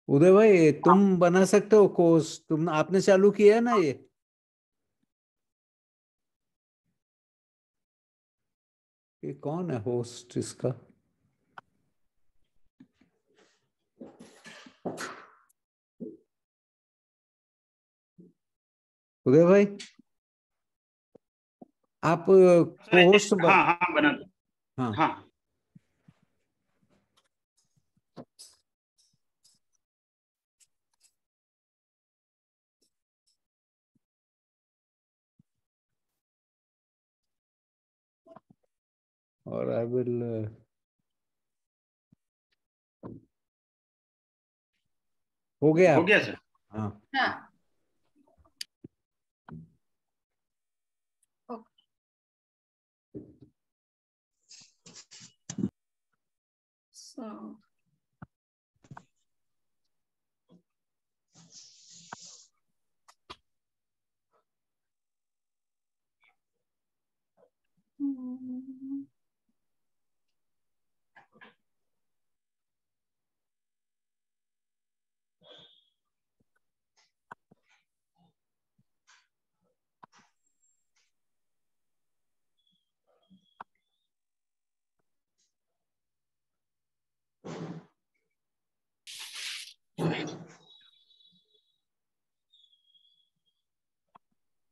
उदय भाई, तुम बना सकते हो कोर्स? तुम आपने चालू किया है ना ये कौन है होस्ट इसका? उदय भाई, आप को होस्ट हाँ हाँ बना। हाँ। हाँ और आई विल हो गया हो आप? गया सर। हाँ। हाँ ओके। सो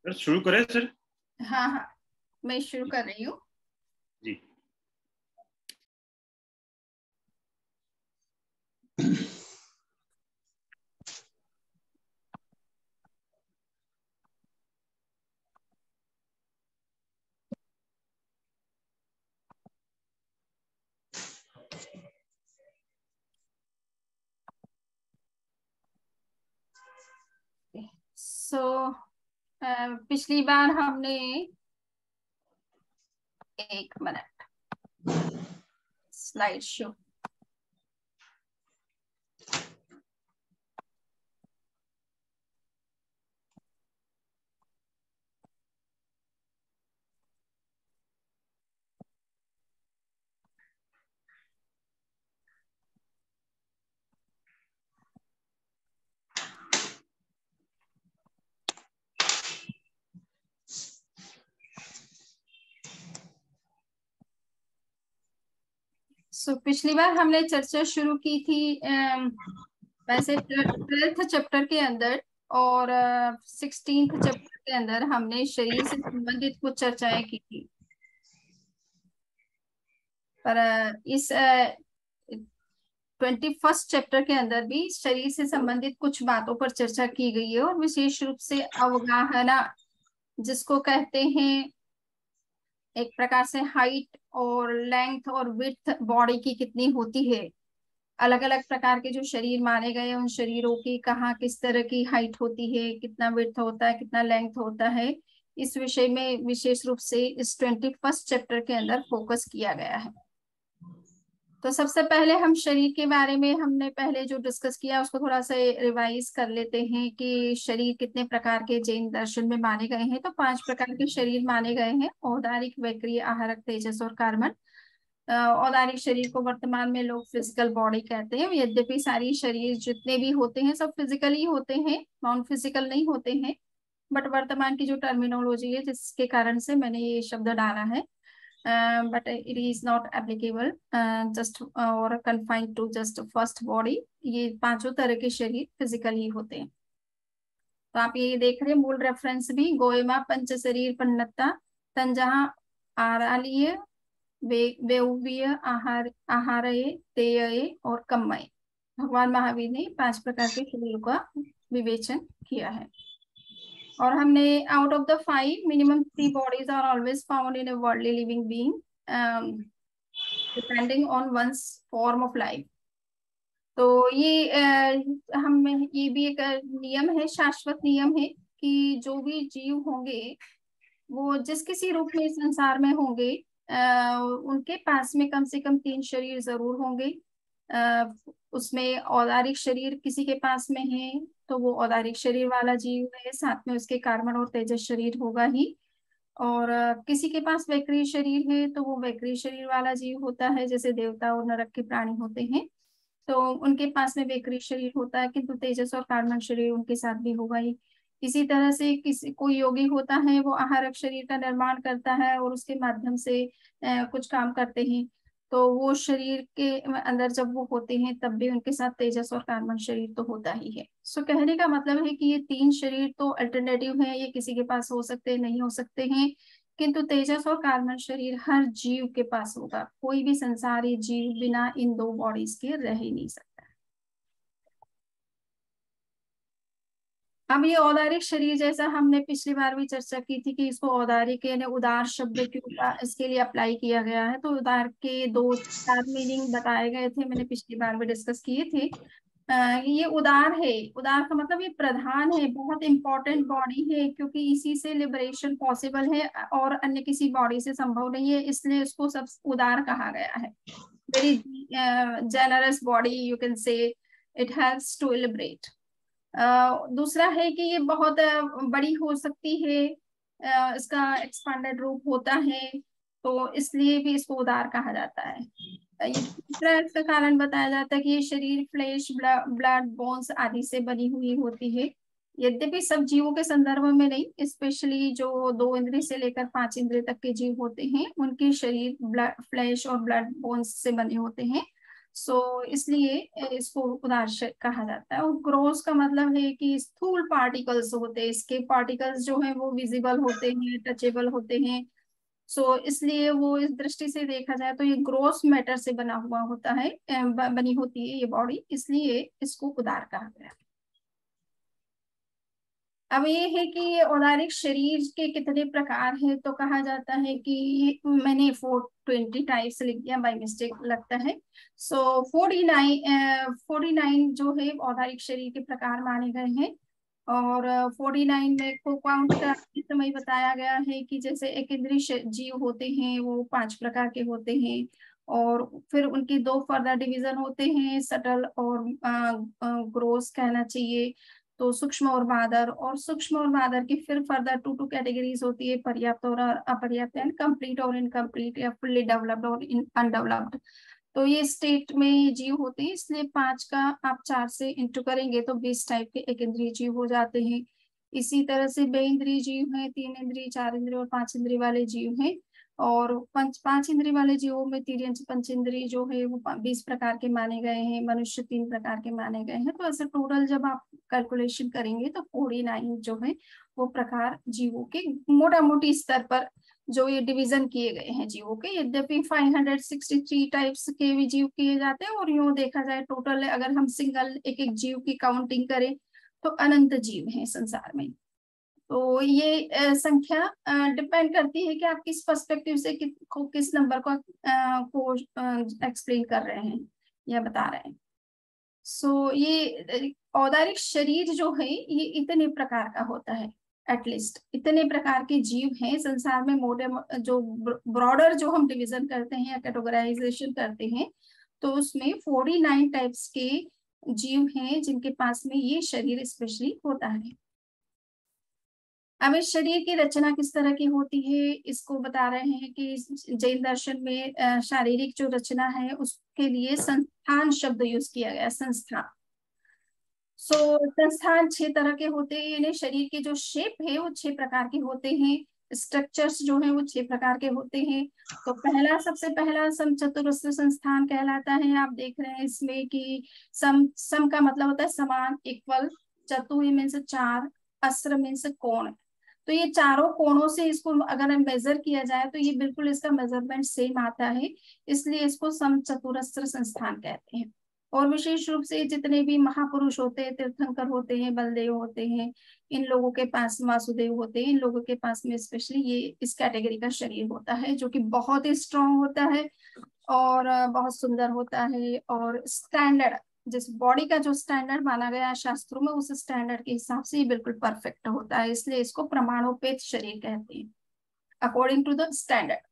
सर शुरू करें सर? हाँ हाँ, मैं शुरू कर रही हूँ। जी। सो पिछली बार हमने, एक मिनट, स्लाइड शो। पिछली बार हमने चर्चा शुरू की थी वैसे 12th चैप्टर के अंदर और 16th चैप्टर के अंदर हमने शरीर से संबंधित कुछ चर्चाएं की थी। पर इस 21st चैप्टर के अंदर भी शरीर से संबंधित कुछ बातों पर चर्चा की गई है, और विशेष रूप से अवगाहना, जिसको कहते हैं एक प्रकार से हाइट और लेंथ और विड्थ बॉडी की कितनी होती है। अलग अलग प्रकार के जो शरीर माने गए हैं, उन शरीरों की कहाँ किस तरह की हाइट होती है, कितना विड्थ होता है, कितना लेंथ होता है, इस विषय में विशेष रूप से इस 21st चैप्टर के अंदर फोकस किया गया है। तो सबसे पहले हम शरीर के बारे में हमने पहले जो डिस्कस किया उसको थोड़ा सा रिवाइज कर लेते हैं कि शरीर कितने प्रकार के जैन दर्शन में माने गए हैं। तो 5 प्रकार के शरीर माने गए हैं: औदारिक, वैक्रिय, आहारक, तेजस और कार्बन। औदारिक शरीर को वर्तमान में लोग फिजिकल बॉडी कहते हैं। यद्यपि सारी शरीर जितने भी होते हैं सब फिजिकल ही होते हैं, नॉन फिजिकल नहीं होते हैं, बट वर्तमान की जो टर्मिनोलॉजी है जिसके कारण से मैंने ये शब्द डाला है, but it is not applicable just or confined to just first body। ये पांचों तरह के शरीर फिजिकल ही होते हैं। तो आप ये देख रहे हैं मूल रेफरेंस भी, गोयमा पंच शरीर पन्नता तंजहा आरालीय वेव्य आहार आहारय तेय और कम्मय। भगवान महावीर ने 5 प्रकार के शरीरों का विवेचन किया है। और हमने out of the 5 minimum 3 bodies are always found in a worldly living being depending on one's form of life. तो ये हम ये भी एक नियम है, शाश्वत नियम है कि जो भी जीव होंगे वो जिस किसी रूप में इस संसार में होंगे, उनके पास में कम से कम 3 शरीर जरूर होंगे। उसमें औदारिक शरीर किसी के पास में है तो वो औदारिक शरीर वाला जीव है, साथ में उसके कार्बन और तेजस शरीर होगा ही। और किसी के पास वैक्रिय शरीर है तो वो वैक्रिय शरीर वाला जीव होता है, जैसे देवता और नरक के प्राणी होते हैं। तो उनके पास में वेकरी शरीर होता है, किंतु तेजस और कार्बन शरीर उनके साथ भी होगा ही। इसी तरह से किसी कोई योगी होता है, वो आहारक शरीर का निर्माण करता है और उसके माध्यम से कुछ काम करते हैं, तो वो शरीर के अंदर जब वो होते हैं तब भी उनके साथ तेजस और कार्बन शरीर तो होता ही है। सो कहने का मतलब है कि ये तीन शरीर तो अल्टरनेटिव है, ये किसी के पास हो सकते हैं, नहीं हो सकते हैं, किंतु तेजस और कार्बन शरीर हर जीव के पास होगा। कोई भी संसारी जीव बिना इन दो बॉडीज के रह ही नहीं सकता। अब ये औदारिक शरीर, जैसा हमने पिछली बार भी चर्चा की थी कि इसको औदारिक यानी उदार शब्द क्यों इसके लिए अप्लाई किया गया है, तो उदार के दो चार मीनिंग बताए गए थे, मैंने पिछली बार भी डिस्कस किए थे। ये उदार है, उदार का मतलब ये प्रधान है, बहुत इंपॉर्टेंट बॉडी है, क्योंकि इसी से लिबरेशन पॉसिबल है और अन्य किसी बॉडी से संभव नहीं है, इसलिए इसको सब उदार कहा गया है। Very generous body you can say, it helps to liberate. दूसरा है कि ये बहुत बड़ी हो सकती है, इसका एक्सपांडेड रूप होता है, तो इसलिए भी इसको उदार कहा जाता है। ये तीसरा इसका कारण बताया जाता है कि ये शरीर फ्लैश, ब्लड, बोन्स आदि से बनी हुई होती है। यद्यपि सब जीवों के संदर्भ में नहीं, स्पेशली जो 2 इंद्रिय से लेकर 5 इंद्रिय तक के जीव होते हैं, उनके शरीर ब्लड, फ्लैश और ब्लड बोन्स से बने होते हैं। सो इसलिए इसको उदार कहा जाता है। और ग्रोस का मतलब है कि स्थूल पार्टिकल्स होते हैं, इसके पार्टिकल्स जो हैं वो विजिबल होते हैं, टचेबल होते हैं। सो इसलिए वो इस दृष्टि से देखा जाए तो ये ग्रोस मैटर से बना हुआ होता है, बनी होती है ये बॉडी, इसलिए इसको उदार कहा गया। अब ये है कि ये औदारिक शरीर के कितने प्रकार हैं, तो कहा जाता है कि मैंने 420 टाइप्स लिख दिया बाय मिस्टेक लगता है। सो 49 जो है औदारिक शरीर के प्रकार माने गए हैं। और 49 में को काउंट करते समय बताया गया है कि जैसे एक इंद्रिय जीव होते हैं वो 5 प्रकार के होते हैं, और फिर उनकी 2 फर्दर डिवीजन होते हैं, सटल और ग्रोस कहना चाहिए, तो सूक्ष्म और मादर। और सूक्ष्म और मादर की फिर फर्दर 2 कैटेगरीज होती है, पर्याप्त और अपर्याप्त, एंड कंप्लीट और इनकम्प्लीट, या फुल्ली डेवलप्ड और अनडेवलप्ड। तो ये स्टेट में ये जीव होते हैं, इसलिए 5 का आप 4 से इंटू करेंगे तो 20 टाइप के एक इंद्रिय जीव हो जाते हैं। इसी तरह से बेइंद्रिय जीव हैं, 3 इंद्रिय, 4 इंद्रिय और 5 इंद्रिय वाले जीव हैं। और 5 इंद्रिय वाले जीवों में तिर्यंच पंचेंद्रिय जो है वो 20 प्रकार के माने गए हैं, मनुष्य 3 प्रकार के माने गए हैं। तो ऐसे टोटल जब आप कैलकुलेशन करेंगे तो 49 जो है वो प्रकार जीवों के मोटा मोटी स्तर पर जो ये डिवीजन किए गए हैं जीवों के। यद्यपि 563 टाइप्स के भी जीव किए जाते हैं, और यूं देखा जाए टोटल अगर हम सिंगल एक एक जीव की काउंटिंग करें तो अनंत जीव हैं संसार में। तो ये संख्या डिपेंड करती है कि आप किस पर्सपेक्टिव से किस नंबर को एक्सप्लेन कर रहे हैं या बता रहे हैं। सो ये औदारिक शरीर जो है ये इतने प्रकार का होता है, एटलीस्ट इतने प्रकार के जीव हैं संसार में। मोटे जो ब्रॉडर जो हम डिवीजन करते हैं या कैटेगराइजेशन करते हैं, तो उसमें 49 टाइप्स के जीव हैं जिनके पास में ये शरीर स्पेशली होता है। अब इस शरीर की रचना किस तरह की होती है इसको बता रहे हैं कि जैन दर्शन में शारीरिक जो रचना है उसके लिए संस्थान शब्द यूज किया गया, संस्थान। संस्थान 6 तरह के होते हैं, यानी शरीर की जो शेप है वो 6 प्रकार के होते हैं, स्ट्रक्चर्स जो है वो 6 प्रकार के होते हैं। तो सबसे पहला समचतुरस्र संस्थान कहलाता है। आप देख रहे हैं इसमें कि सम का मतलब होता है समान, इक्वल, चतु मीन्स 4, अस्र मीन्स कोण। तो ये चारों कोणों से इसको अगर मेजर किया जाए तो ये बिल्कुल इसका मेजरमेंट सेम आता है, इसलिए इसको समचतुरस्र संस्थान कहते हैं। और विशेष रूप से जितने भी महापुरुष होते हैं, तीर्थंकर होते हैं, बलदेव होते हैं, इन लोगों के पास, वासुदेव होते हैं, इन लोगों के पास में स्पेशली ये इस कैटेगरी का शरीर होता है, जो कि बहुत ही स्ट्रांग होता है और बहुत सुंदर होता है। और स्टैंडर्ड, जिस बॉडी का जो स्टैंडर्ड माना गया है शास्त्रों में, उस स्टैंडर्ड के हिसाब से ये बिल्कुल परफेक्ट होता है, इसलिए इसको प्रमाणोपेत शरीर कहते हैं, अकॉर्डिंग टू द स्टैंडर्ड।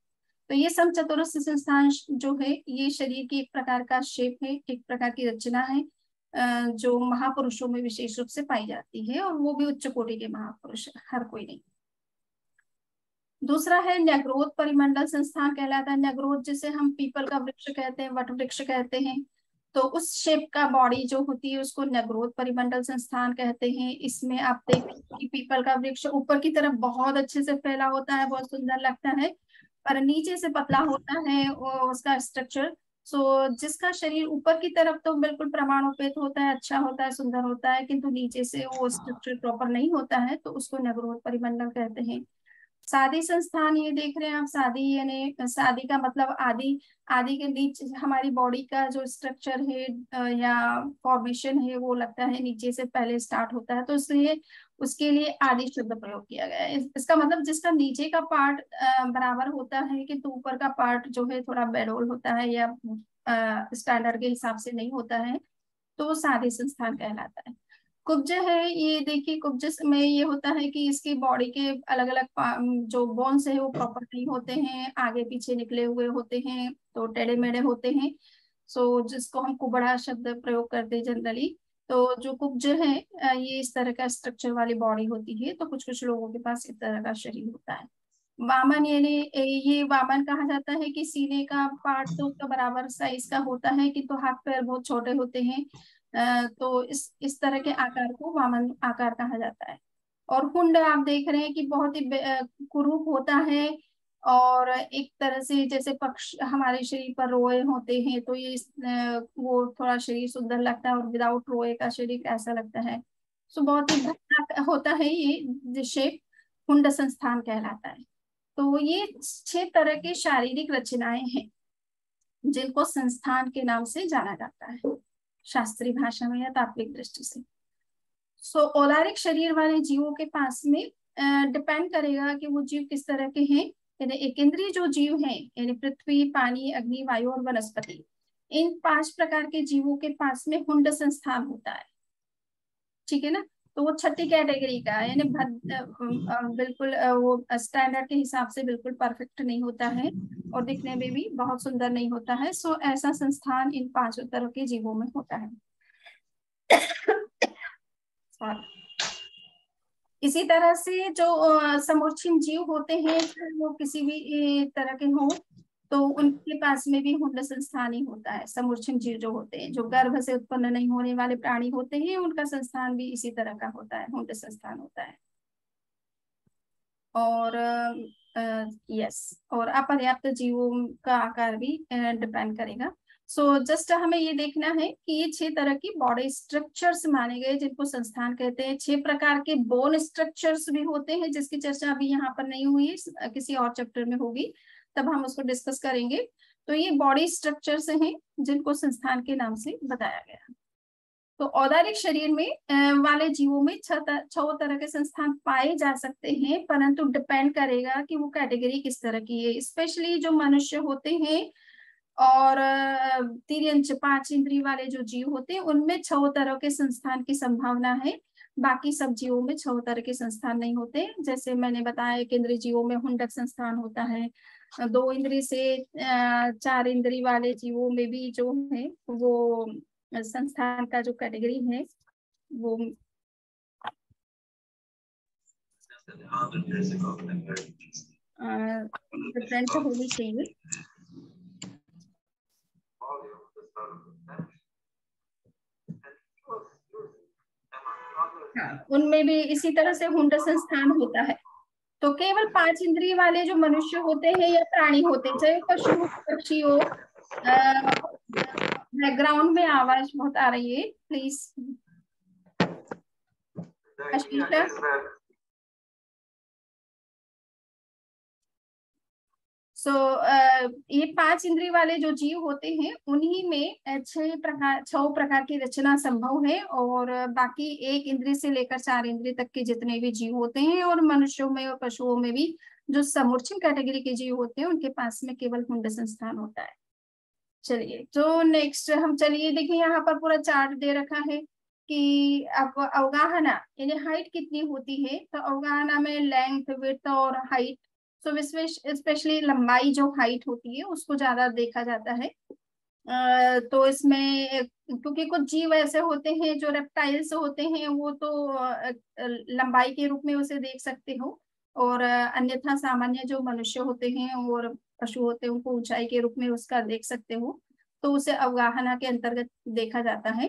तो ये समचतुरस्र संस्थान जो है ये शरीर की एक प्रकार का शेप है, एक प्रकार की रचना है, जो महापुरुषों में विशेष रूप से पाई जाती है, और वो भी उच्च कोटि के महापुरुष, हर कोई नहीं। दूसरा है न्यग्रोध परिमंडल संस्थान कहलाता है। न्यग्रोध जिसे हम पीपल का वृक्ष कहते हैं, वट वृक्ष कहते हैं, तो उस शेप का बॉडी जो होती है उसको नग्रोध परिमंडल संस्थान कहते हैं। इसमें आप देखते हैं कि पीपल का वृक्ष ऊपर की तरफ बहुत अच्छे से फैला होता है, बहुत सुंदर लगता है, पर नीचे से पतला होता है उसका स्ट्रक्चर। सो जिसका शरीर ऊपर की तरफ तो बिल्कुल प्रमाणोपेत होता है, अच्छा होता है, सुंदर होता है, किंतु नीचे से वो स्ट्रक्चर प्रॉपर नहीं होता है, तो उसको नग्रोध परिमंडल कहते हैं। शादी संस्थान, ये देख रहे हैं आप, शादी यानी शादी का मतलब आदि, आदि के बीच हमारी बॉडी का जो स्ट्रक्चर है या फॉर्मेशन है वो लगता है नीचे से पहले स्टार्ट होता है, तो इसलिए उसके लिए आदि शब्द प्रयोग किया गया है। इसका मतलब जिसका नीचे का पार्ट बराबर होता है कि तो ऊपर का पार्ट जो है थोड़ा बेडोल होता है या स्टैंडर्ड के हिसाब से नहीं होता है, तो वो शादी संस्थान कहलाता है। कुब्ज है, ये देखिए कुब्ज में ये होता है कि इसकी बॉडी के अलग अलग जो बोन्स है वो प्रॉपर नहीं होते हैं, आगे पीछे निकले हुए होते हैं, तो टेढ़े मेढ़े होते हैं। सो जिसको हम कुबड़ा शब्द प्रयोग करते हैं जनरली। तो जो कुब्ज है ये इस तरह का स्ट्रक्चर वाली बॉडी होती है, तो कुछ कुछ लोगों के पास इस तरह का शरीर होता है। वामन यानी ये वामन कहा जाता है कि सीने का पार्ट तो उसका बराबर साइज का होता है, किंतु हाथ पैर बहुत छोटे होते हैं, तो इस तरह के आकार को वामन आकार कहा जाता है। और हुंड आप देख रहे हैं कि बहुत ही कुरूप होता है, और एक तरह से जैसे पक्ष हमारे शरीर पर रोए होते हैं, तो ये वो थोड़ा शरीर सुंदर लगता है, और विदाउट रोए का शरीर कैसा लगता है। सो बहुत ही भयानक होता है ये शेप, हुंड संस्थान कहलाता है। तो ये 6 तरह की शारीरिक रचनाएं हैं जिनको संस्थान के नाम से जाना जाता है शास्त्रीय भाषा में या तात्विक दृष्टि से। सो औलारिक शरीर वाले जीवों के पास में डिपेंड करेगा कि वो जीव किस तरह के हैं। यानी एक इंद्रिय जो जीव हैं, यानी पृथ्वी, पानी, अग्नि, वायु और वनस्पति, इन 5 प्रकार के जीवों के पास में हुंड संस्थान होता है, ठीक है ना। तो वो 6ठी कैटेगरी का है, यानी बिल्कुल वो स्टैंडर्ड के हिसाब से बिल्कुल परफेक्ट नहीं होता है, और दिखने में भी बहुत सुंदर नहीं होता है। सो ऐसा संस्थान इन 5 तरह के जीवों में होता है। इसी तरह से जो समूर्छिन जीव होते हैं, चाहे वो किसी भी तरह के हों, तो उनके पास में भी हुंड संस्थान ही होता है। समूर्छिन जीव जो होते हैं, जो गर्भ से उत्पन्न नहीं होने वाले प्राणी होते हैं, उनका संस्थान भी इसी तरह का होता है, हुंड संस्थान होता है। और यस, और अपर्याप्त जीवों का आकार भी डिपेंड करेगा। सो जस्ट हमें ये देखना है कि ये 6 तरह की बॉडी स्ट्रक्चर्स माने गए जिनको संस्थान कहते हैं। 6 प्रकार के बोन स्ट्रक्चर्स भी होते हैं जिसकी चर्चा अभी यहाँ पर नहीं हुई है, किसी और चैप्टर में होगी, तब हम उसको डिस्कस करेंगे। तो ये बॉडी स्ट्रक्चर्स हैं जिनको संस्थान के नाम से बताया गया। तो औदारिक शरीर में वाले जीवों में 6 तरह के संस्थान पाए जा सकते हैं, परंतु डिपेंड करेगा कि वो कैटेगरी किस तरह की है। स्पेशली जो मनुष्य होते हैं और तिर्यंच 5 इंद्रिय वाले जो जीव होते हैं, उनमें 6 तरह के संस्थान की संभावना है। बाकी सब जीवों में 6 तरह के संस्थान नहीं होते। जैसे मैंने बताया कि इंद्रिय जीवों में हुंडक संस्थान होता है, 2 इंद्रिय से 4 इंद्रिय वाले जीवों में भी जो है वो संस्थान का जो कैटेगरी है वो डिफरेंट होनी चाहिए। हाँ, उनमें भी इसी तरह से हुंड संस्थान होता है। तो केवल 5 इंद्रिय वाले जो मनुष्य होते हैं या प्राणी होते हैं, चाहे पशु हो, पक्षी हो। बैकग्राउंड में आवाज बहुत आ रही है, प्लीज। सो ये 5 इंद्रिय वाले जो जीव होते हैं उन्हीं में 6 प्रकार की रचना संभव है, और बाकी 1 इंद्रिय से लेकर 4 इंद्रिय तक के जितने भी जीव होते हैं, और मनुष्यों में और पशुओं में भी जो समूर्छिन कैटेगरी के जीव होते हैं उनके पास में केवल हुंड संस्थान होता है। चलिए, तो नेक्स्ट हम चलिए देखिए, यहाँ पर पूरा चार्ट दे रखा है कि अब अवगाहना यानी हाइट कितनी होती है। तो अवगाहना में लेंथ, विड्थ और हाइट, सो स्पेशली लंबाई जो हाइट होती है उसको ज्यादा देखा जाता है। तो इसमें क्योंकि कुछ जीव ऐसे होते हैं जो रेप्टाइल्स होते हैं, वो तो लंबाई के रूप में उसे देख सकते हो, और अन्यथा सामान्य जो मनुष्य होते हैं और पशु होते हैं उनको ऊंचाई के रूप में उसका देख सकते हो। तो उसे अवगाहना के अंतर्गत देखा जाता है।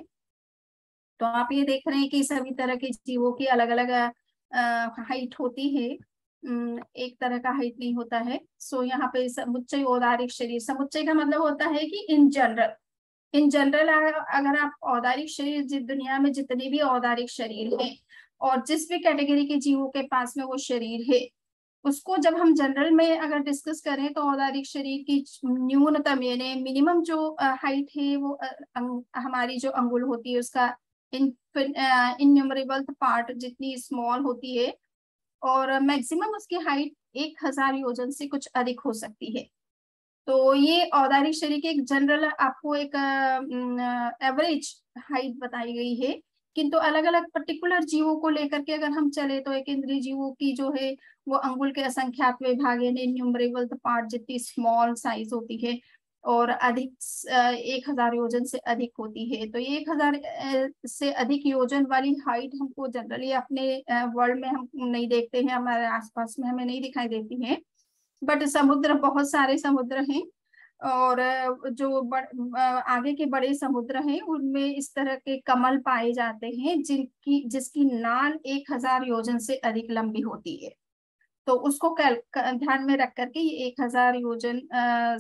तो आप ये देख रहे हैं कि सभी तरह के जीवों की अलग अलग हाइट होती है, एक तरह का हाइट नहीं होता है। सो यहाँ पे समुच्चय औदारिक शरीर, समुच्चय का मतलब होता है कि इन जनरल अगर आप औदारिक शरीर, दुनिया में जितने भी औदारिक शरीर हैं और जिस भी कैटेगरी के जीवों के पास में वो शरीर है, उसको जब हम जनरल में अगर डिस्कस करें तो औदारिक शरीर की न्यूनतम यानी मिनिमम जो हाइट है वो हमारी जो अंगुल होती है उसका इनन्यूमरेबल पार्ट जितनी स्मॉल होती है, और मैक्सिमम उसकी हाइट 1000 योजन से कुछ अधिक हो सकती है। तो ये औदारिक शरीर की एक जनरल आपको एक एवरेज हाइट बताई गई है। किंतु अलग अलग पर्टिकुलर जीवों को लेकर के अगर हम चले तो एक इंद्रिय जीवों की जो है वो अंगुल के असंख्यात विभाग यानी इनन्यूमरेबल पार्ट जितनी स्मॉल साइज होती है और अधिक 1000 योजन से अधिक होती है। तो ये 1000 से अधिक योजन वाली हाइट हमको जनरली अपने वर्ल्ड में हम नहीं देखते हैं, हमारे आसपास में हमें नहीं दिखाई देती है। बट समुद्र, बहुत सारे समुद्र हैं और जो आगे के बड़े समुद्र हैं उनमें इस तरह के कमल पाए जाते हैं जिसकी नाल 1000 योजन से अधिक लंबी होती है। तो उसको ध्यान में रख करके ये 1000 योजन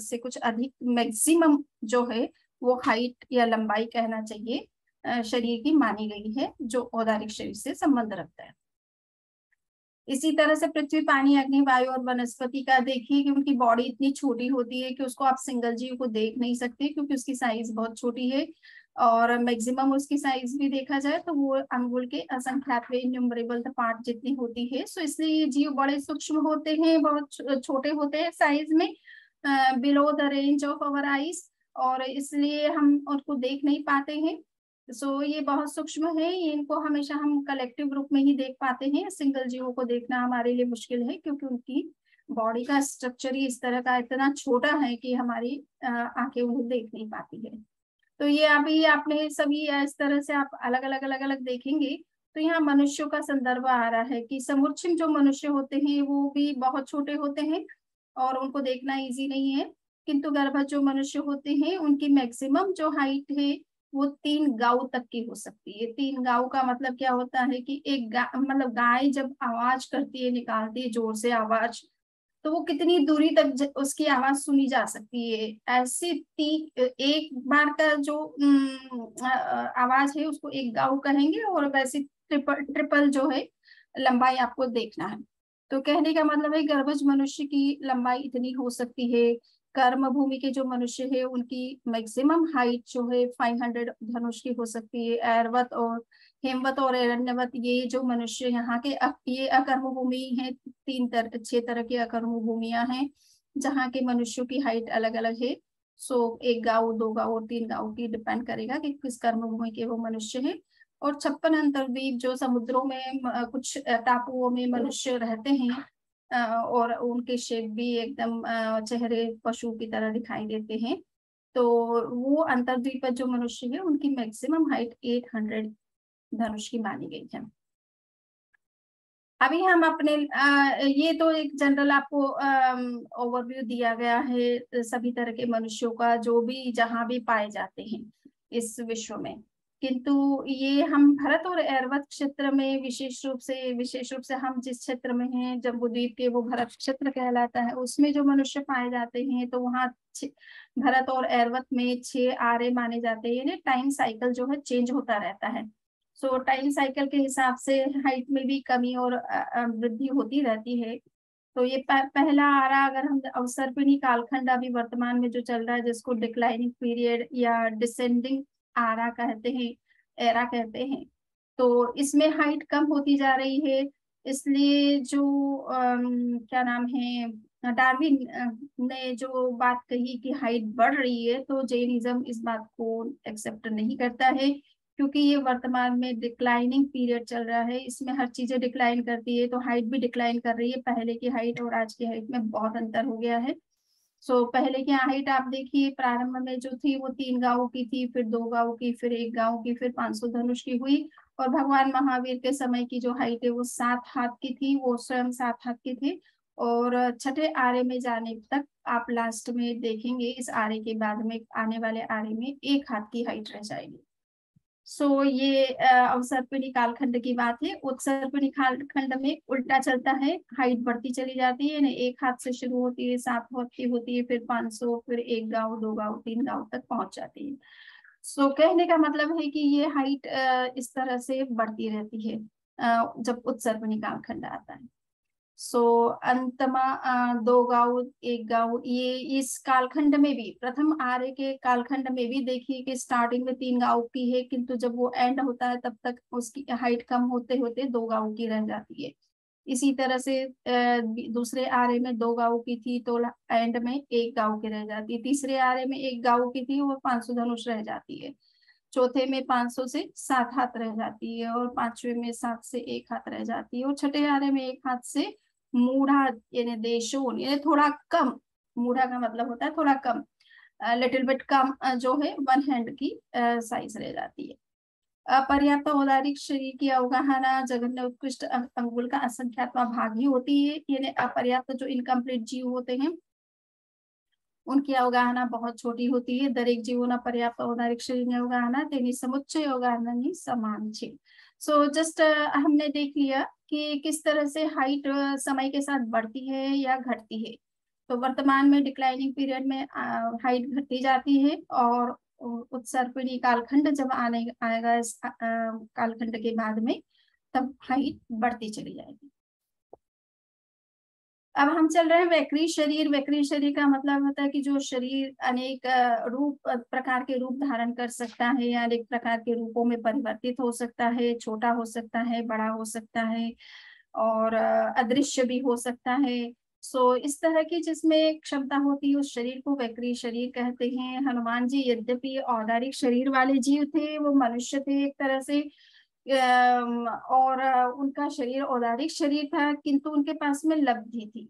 से कुछ अधिक मैक्सिमम जो है वो हाइट या लंबाई कहना चाहिए शरीर की मानी गई है जो औदारिक शरीर से संबंध रखता है। इसी तरह से पृथ्वी, पानी, अग्नि, वायु और वनस्पति का देखिए कि उनकी बॉडी इतनी छोटी होती है कि उसको आप सिंगल जीव को देख नहीं सकते क्योंकि उसकी साइज बहुत छोटी है, और मैक्सिमम उसकी साइज भी देखा जाए तो वो अंगुल के असंख्यात इन्यूमरेबल पार्ट जितनी होती है। सो इसलिए ये जीव बड़े सूक्ष्म होते हैं, बहुत छोटे होते हैं साइज में, below the range of our eyes, और इसलिए हम उनको देख नहीं पाते हैं। सो ये बहुत सूक्ष्म है, इनको हमेशा हम कलेक्टिव रूप में ही देख पाते हैं। सिंगल जीवों को देखना हमारे लिए मुश्किल है क्योंकि उनकी बॉडी का स्ट्रक्चर ही इस तरह का इतना छोटा है कि हमारी आंखें उन्हें देख नहीं पाती है। तो ये अभी आपने सभी इस तरह से आप अलग अलग देखेंगे तो यहाँ मनुष्यों का संदर्भ आ रहा है कि समुच्चय जो मनुष्य होते हैं वो भी बहुत छोटे होते हैं और उनको देखना इजी नहीं है। किंतु गर्भज जो मनुष्य होते हैं उनकी मैक्सिमम जो हाइट है वो 3 गांव तक की हो सकती है। 3 गांव का मतलब क्या होता है कि एक मतलब गाय जब आवाज करती है, निकालती है जोर से आवाज, तो वो कितनी दूरी तक उसकी आवाज सुनी जा सकती है। ऐसे एक बार का जो आवाज है उसको एक गांव कहेंगे, और वैसे ट्रिपल जो है लंबाई आपको देखना है। तो कहने का मतलब है गर्भज मनुष्य की लंबाई इतनी हो सकती है। कर्म भूमि के जो मनुष्य है उनकी मैक्सिमम हाइट जो है 500 धनुष की हो सकती है। ऐरवत और हेमवत और एरण्यवत ये जो मनुष्य यहाँ के ये अकर्म भूमि है, 6 तरह की अकर्म भूमियां हैं जहाँ के मनुष्यों की हाइट अलग अलग है। सो 1 गांव, 2 गांव और 3 गांव की डिपेंड करेगा कि किस कर्म भूमि के वो मनुष्य है। और 56 अंतर्द्वीप जो समुद्रों में कुछ टापुओं में मनुष्य रहते हैं और उनके शेप भी एकदम चेहरे पशु की तरह दिखाई देते हैं। तो वो अंतर्द्वीप जो मनुष्य है उनकी मैक्सिमम हाइट 800 धनुष की मानी गई है। अभी हम अपने ये तो एक जनरल आपको ओवरव्यू दिया गया है सभी तरह के मनुष्यों का जो भी जहां भी पाए जाते हैं इस विश्व में। किंतु ये हम भारत और एरवत क्षेत्र में विशेष रूप से हम जिस क्षेत्र में हैं जम्बूद्वीप के, वो भारत क्षेत्र कहलाता है, उसमें जो मनुष्य पाए जाते हैं तो वहाँ भारत और एरवत में 6 आरे माने जाते हैं। यानी टाइम साइकिल जो है चेंज होता रहता है। सो टाइम साइकिल के हिसाब से हाइट में भी कमी और वृद्धि होती रहती है। तो ये पहला आरा अगर हम अवसर्पिणी कालखंड अभी वर्तमान में जो चल रहा है जिसको डिक्लाइनिंग पीरियड या डिसेंडिंग आरा कहते हैं, एरा कहते हैं, तो इसमें हाइट कम होती जा रही है। इसलिए जो क्या नाम है, डार्विन ने जो बात कही कि हाइट बढ़ रही है, तो जैनिज्म इस बात को एक्सेप्ट नहीं करता है क्योंकि ये वर्तमान में डिक्लाइनिंग पीरियड चल रहा है, इसमें हर चीजें डिक्लाइन करती है, तो हाइट भी डिक्लाइन कर रही है। पहले की हाइट और आज की हाइट में बहुत अंतर हो गया है। सो पहले की हाइट आप देखिए प्रारंभ में जो थी वो 3 गांव की थी, फिर 2 गांव की, फिर 1 गांव की, फिर 500 धनुष की हुई। और भगवान महावीर के समय की जो हाइट है वो 7 हाथ की थी, वो स्वयं 7 हाथ की थी। और छठे आरे में जाने तक आप लास्ट में देखेंगे इस आरे के बाद में आने वाले आरे में 1 हाथ की हाइट रह जाएगी। सो ये अवसर्पिणी कालखंड की बात है। उत्सर्पिणी कालखंड में उल्टा चलता है, हाइट बढ़ती चली जाती है, 1 हाथ से शुरू होती है, 7 होती है, फिर 500, फिर 1 गांव, 2 गांव, 3 गांव तक पहुंच जाती है। सो कहने का मतलब है कि ये हाइट इस तरह से बढ़ती रहती है जब उत्सर्पिणी कालखंड आता है। सो अंतमा 2 गांव, 1 गांव, ये इस कालखंड में भी, प्रथम आर्य के कालखंड में भी देखिए कि स्टार्टिंग में 3 गांव की है, किंतु जब वो एंड होता है तब तक उसकी हाइट कम होते होते 2 गांव की रह जाती है। इसी तरह से दूसरे आर्य में 2 गांव की थी तो एंड में 1 गांव की रह जाती है। तीसरे आर्य में 1 गांव की थी, वो 500 धनुष रह जाती है। चौथे में 500 से 7 हाथ रह जाती है, और 5वें में 7 से 1 हाथ रह जाती है, और छठे आरे में 1 हाथ से मूढ़ा यानी देशोन यानी थोड़ा कम, मूढ़ा का मतलब होता है थोड़ा कम, लिटिल बिट कम, जो है 1 हैंड की साइज रह जाती है। अपर्याप्त औदारिक शरीर की अवगाहना जघन्य उत्कृष्ट अंगुल का असंख्यात्मा भाग ही होती है। यानी अपर्याप्त जो इनकम्प्लीट जीव होते हैं उनकी अवगाहना बहुत छोटी होती है। दरेक जीवोना पर्याप्त औदारिक शरीर अवगाहना तेनी समुच्चय अवगाहना समान छे। सो जस्ट हमने देख लिया कि किस तरह से हाइट समय के साथ बढ़ती है या घटती है। तो वर्तमान में डिक्लाइनिंग पीरियड में हाइट घटती जाती है, और उत्सर्पिणी कालखंड जब आएगा इस कालखंड के बाद में, तब हाइट बढ़ती चली जाएगी। अब हम चल रहे हैं वैक्री शरीर। वैक्री शरीर का मतलब होता है कि जो शरीर अनेक प्रकार के रूप धारण कर सकता है, या अनेक प्रकार के रूपों में परिवर्तित हो सकता है, छोटा हो सकता है, बड़ा हो सकता है, और अदृश्य भी हो सकता है। सो इस तरह की जिसमें क्षमता होती है उस शरीर को वैक्री शरीर कहते हैं। हनुमान जी यद्यपि औदारिक शरीर वाले जीव थे, वो मनुष्य थे एक तरह से, और उनका शरीर औदारिक शरीर था, किंतु उनके पास में लब्धि थी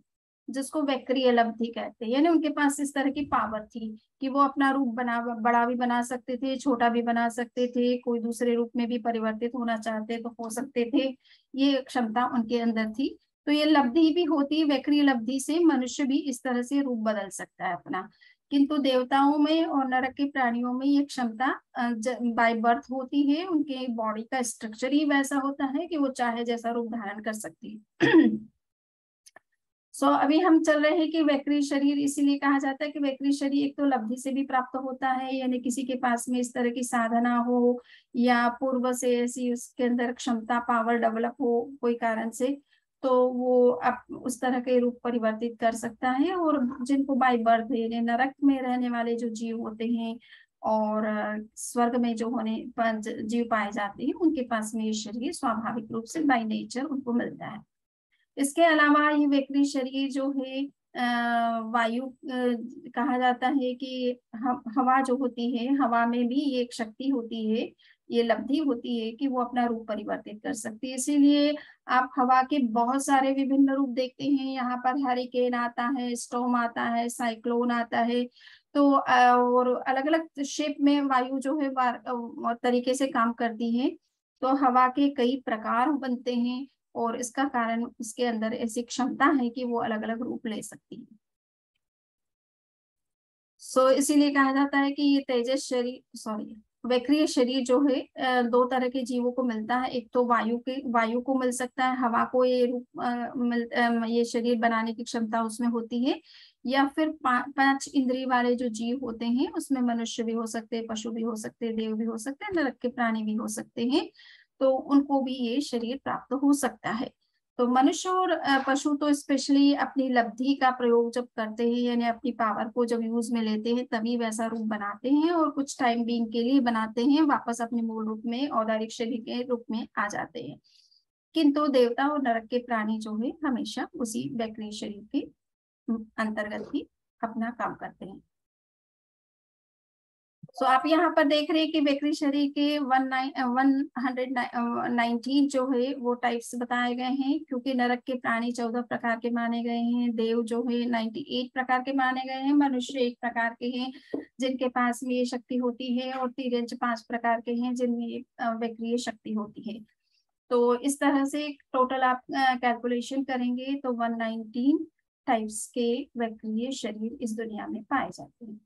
जिसको वैक्रीय लब्धि कहते हैं। यानी उनके पास इस तरह की पावर थी कि वो अपना रूप बड़ा भी बना सकते थे, छोटा भी बना सकते थे, कोई दूसरे रूप में भी परिवर्तित होना चाहते तो हो सकते थे। ये क्षमता उनके अंदर थी। तो ये लब्धि भी होती, वैक्रीय लब्धि से मनुष्य भी इस तरह से रूप बदल सकता है अपना। किंतु देवताओं में और नरक के प्राणियों में ये क्षमता बाय बर्थ होती है। उनके बॉडी का स्ट्रक्चर ही वैसा होता है कि वो चाहे जैसा रूप धारण कर सकती है। सो अभी हम चल रहे हैं कि वैक्री शरीर इसीलिए कहा जाता है कि वैक्री शरीर एक तो लब्धि से भी प्राप्त होता है, यानी किसी के पास में इस तरह की साधना हो, या पूर्व से ऐसी उसके अंदर क्षमता पावर डेवलप हो कोई कारण से, तो वो उस तरह के रूप परिवर्तित कर सकता है। और जिनको बाय बर्थ यानी नरक में रहने वाले जो जीव होते हैं और स्वर्ग में जो होने जीव पाए जाते हैं, उनके पास में ये शरीर स्वाभाविक रूप से बाय नेचर उनको मिलता है। इसके अलावा ये वैक्री शरीर जो है वायु कहा जाता है कि हवा जो होती है, हवा में भी ये एक शक्ति होती है, ये लब्धि होती है कि वो अपना रूप परिवर्तित कर सकती है। इसीलिए आप हवा के बहुत सारे विभिन्न रूप देखते हैं। यहाँ पर हरिकेन आता है, स्टॉर्म आता है, साइक्लोन आता है। तो और अलग अलग शेप में वायु जो है तरीके से काम करती है। तो हवा के कई प्रकार बनते हैं, और इसका कारण उसके अंदर ऐसी क्षमता है कि वो अलग अलग रूप ले सकती है। सो इसीलिए कहा जाता है कि ये तेजस शरीर वैक्रीय शरीर जो है 2 तरह के जीवों को मिलता है। एक तो वायु को मिल सकता है, हवा को ये रूप ये शरीर बनाने की क्षमता उसमें होती है, या फिर 5 इंद्रिय वाले जो जीव होते हैं उसमें मनुष्य भी हो सकते हैं, पशु भी हो सकते हैं, देव भी हो सकते हैं, नरक के प्राणी भी हो सकते हैं। तो उनको भी ये शरीर प्राप्त हो सकता है। तो मनुष्य और पशु तो स्पेशली अपनी लब्धि का प्रयोग जब करते हैं, यानी अपनी पावर को जब यूज में लेते हैं, तभी वैसा रूप बनाते हैं, और कुछ टाइम बीइंग के लिए बनाते हैं, वापस अपने मूल रूप में औदारिक शरीर के रूप में आ जाते हैं। किंतु देवता और नरक के प्राणी जो है हमेशा उसी वैक्रीय शरीर के अंतर्गत ही अपना काम करते हैं। सो आप यहाँ पर देख रहे हैं कि वैक्री शरीर के 119 जो है वो टाइप्स बताए गए हैं, क्योंकि नरक के प्राणी 14 प्रकार के माने गए हैं, देव जो है 98 प्रकार के माने गए हैं, मनुष्य 1 प्रकार के हैं जिनके पास में ये शक्ति होती है, और तिर्यंच 5 प्रकार के हैं जिनमें वैक्रीय शक्ति होती है। तो इस तरह से टोटल आप कैलकुलेशन करेंगे तो 119 टाइप्स के वैक्रीय शरीर इस दुनिया में पाए जाते हैं।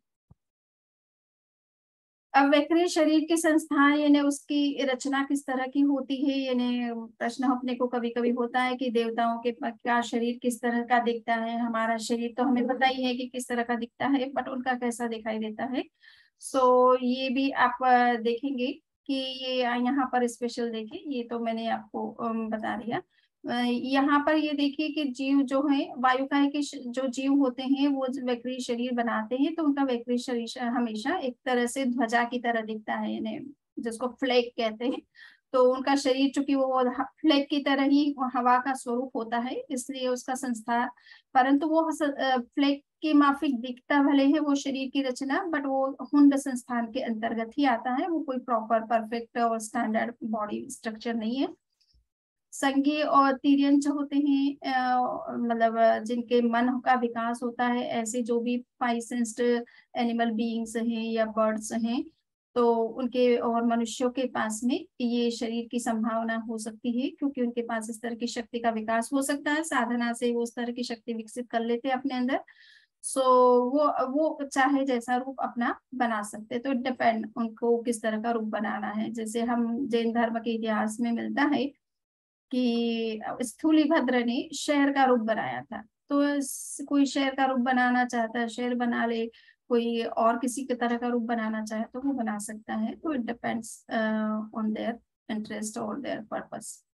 अब वैक्रीय शरीर के संस्थान यानी उसकी रचना किस तरह की होती है, यानी प्रश्न अपने को कभी कभी होता है कि देवताओं के का शरीर किस तरह का दिखता है, हमारा शरीर तो हमें पता ही है कि किस तरह का दिखता है, बट उनका कैसा दिखाई देता है। सो ये भी आप देखेंगे कि ये यहाँ पर स्पेशल देखिए, ये तो मैंने आपको बता दिया। यहाँ पर ये देखिए कि जीव जो है वायुकाय के जो जीव होते हैं वो वैक्रीय शरीर बनाते हैं, तो उनका वैक्रीय शरीर हमेशा एक तरह से ध्वजा की तरह दिखता है, यानी जिसको फ्लैग कहते हैं। तो उनका शरीर चूंकि वो फ्लैग की तरह ही हवा का स्वरूप होता है, इसलिए उसका संस्था, परंतु वो फ्लैग के माफिक दिखता भले है वो शरीर की रचना, बट वो हुंड संस्थान के अंतर्गत ही आता है, वो कोई प्रॉपर परफेक्ट और स्टैंडर्ड बॉडी स्ट्रक्चर नहीं है। संज्ञेय और तिर्यंच होते हैं, मतलब जिनके मन का विकास होता है, ऐसे जो भी 5 सेंस्ड एनिमल बीइंग्स हैं या बर्ड्स हैं, तो उनके और मनुष्यों के पास में ये शरीर की संभावना हो सकती है, क्योंकि उनके पास इस तरह की शक्ति का विकास हो सकता है, साधना से वो उस तरह की शक्ति विकसित कर लेते हैं अपने अंदर। सो वो चाहे जैसा रूप अपना बना सकते, तो डिपेंड उनको किस तरह का रूप बनाना है। जैसे हम जैन धर्म के इतिहास में मिलता है कि स्थूलिभद्र ने शेर का रूप बनाया था, तो कोई शेर का रूप बनाना चाहता है शेर बना ले, कोई और किसी की तरह का रूप बनाना चाहे तो वो बना सकता है, तो it depends on their interest और देयर पर्पस।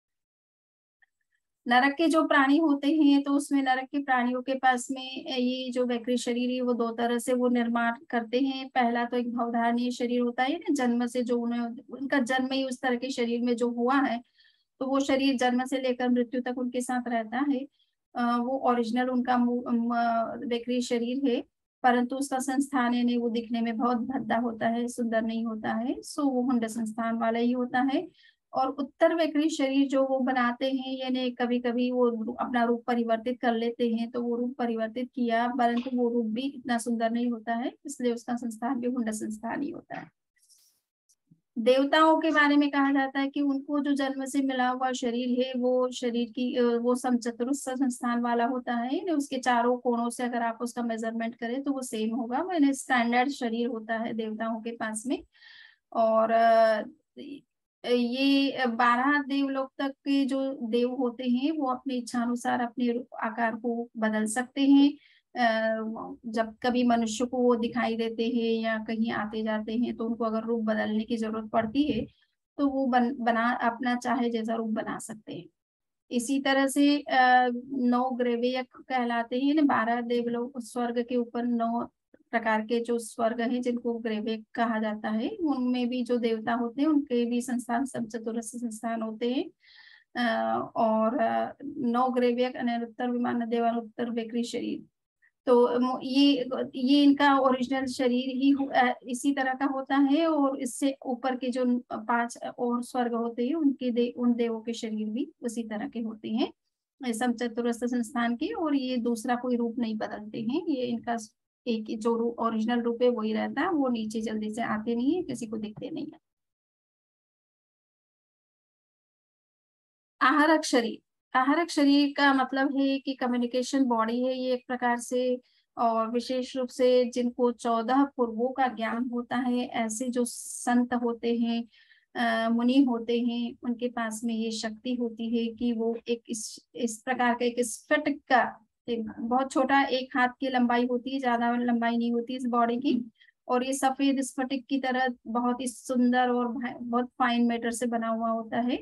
नरक के जो प्राणी होते हैं, तो उसमें नरक के प्राणियों के पास में ये जो वैक्रीय शरीर है वो 2 तरह से वो निर्माण करते हैं। पहला तो एक भवधारणीय शरीर होता है ना, जन्म से जो उनका जन्म ही उस तरह के शरीर में जो हुआ है, तो वो शरीर जन्म से लेकर मृत्यु तक उनके साथ रहता है। वो ओरिजिनल उनका वैक्रीय शरीर है, परंतु उसका संस्थान यानी वो दिखने में बहुत भद्दा होता है, सुंदर नहीं होता है, सो वो हुंड संस्थान वाला ही होता है। और उत्तर वैक्रीय शरीर जो वो बनाते हैं, यानी कभी कभी वो अपना रूप परिवर्तित कर लेते हैं, तो वो रूप परिवर्तित किया परंतु वो रूप भी इतना सुंदर नहीं होता है, इसलिए उसका संस्थान भी हुंड संस्थान ही होता है। देवताओं के बारे में कहा जाता है कि उनको जो जन्म से मिला हुआ शरीर है वो शरीर की वो समचतुरस्र संस्थान वाला होता है, उसके चारों कोणों से अगर आप उसका मेजरमेंट करें तो वो सेम होगा, मैंने स्टैंडर्ड शरीर होता है देवताओं के पास में। और ये 12 देवलोक तक के जो देव होते हैं वो अपनी इच्छानुसार अपने आकार को बदल सकते हैं। जब कभी मनुष्य को वो दिखाई देते हैं या कहीं आते जाते हैं, तो उनको अगर रूप बदलने की जरूरत पड़ती है तो वो बना अपना चाहे जैसा रूप बना सकते हैं। इसी तरह से 9 ग्रेवयक कहलाते हैं, 12 देवलोक स्वर्ग के ऊपर 9 प्रकार के जो स्वर्ग हैं जिनको ग्रेवयक कहा जाता है, उनमें भी जो देवता होते हैं उनके भी संस्थान सब चतुरस्र संस्थान होते हैं। और 9 ग्रेवयक अनिरुत्तर विमान देवानुत्तर वैक्रीय शरीर, तो ये इनका ओरिजिनल शरीर ही इसी तरह का होता है, और इससे ऊपर के जो 5 और स्वर्ग होते हैं उनके उन देवों के शरीर भी उसी तरह के होते हैं समचतुरस्र संस्थान के, और ये दूसरा कोई रूप नहीं बदलते हैं, ये इनका एक जो ओरिजिनल रूप है वही रहता है, वो नीचे जल्दी से आते नहीं है, किसी को दिखते नहीं है। आहारक शरीर, आहारक शरीर का मतलब है कि कम्युनिकेशन बॉडी है ये एक प्रकार से, और विशेष रूप से जिनको 14 पूर्वों का ज्ञान होता है, ऐसे जो संत होते हैं मुनि होते हैं, उनके पास में ये शक्ति होती है कि वो एक इस प्रकार का एक स्फटिक का एक बहुत छोटा एक हाथ की लंबाई होती है, ज्यादा लंबाई नहीं होती इस बॉडी की, और ये सफेद स्फटिक की तरह बहुत ही सुंदर और बहुत फाइन मैटर से बना हुआ होता है।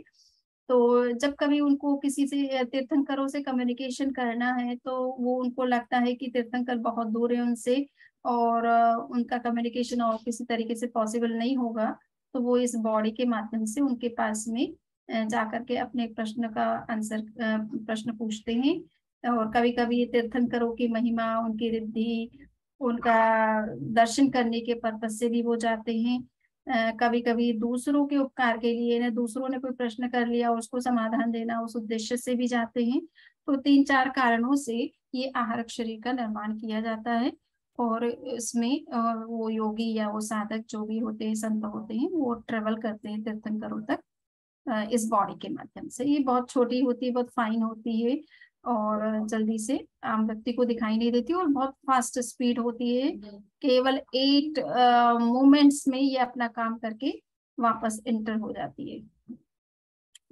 तो जब कभी उनको किसी से तीर्थंकरों से कम्युनिकेशन करना है, तो वो उनको लगता है कि तीर्थंकर बहुत दूर है उनसे, और उनका कम्युनिकेशन और किसी तरीके से पॉसिबल नहीं होगा, तो वो इस बॉडी के माध्यम से उनके पास में जाकर के अपने प्रश्न का आंसर प्रश्न पूछते हैं। और कभी कभी तीर्थंकरों की महिमा, उनकी रिद्धि, उनका दर्शन करने के पर्पज से भी वो जाते हैं। कभी कभी दूसरों के उपकार के लिए ना, दूसरों ने कोई प्रश्न कर लिया उसको समाधान देना, उस उद्देश्य से भी जाते हैं। तो 3-4 कारणों से ये आहारक शरीर का निर्माण किया जाता है, और इसमें वो योगी या वो साधक जो भी होते हैं, संत होते हैं, वो ट्रेवल करते हैं तीर्थंकरों तक। इस बॉडी के माध्यम से। ये बहुत छोटी होती है, बहुत फाइन होती है और जल्दी से आम व्यक्ति को दिखाई नहीं देती और बहुत फास्ट स्पीड होती है। केवल 8 मोमेंट्स में ये अपना काम करके वापस एंटर हो जाती है,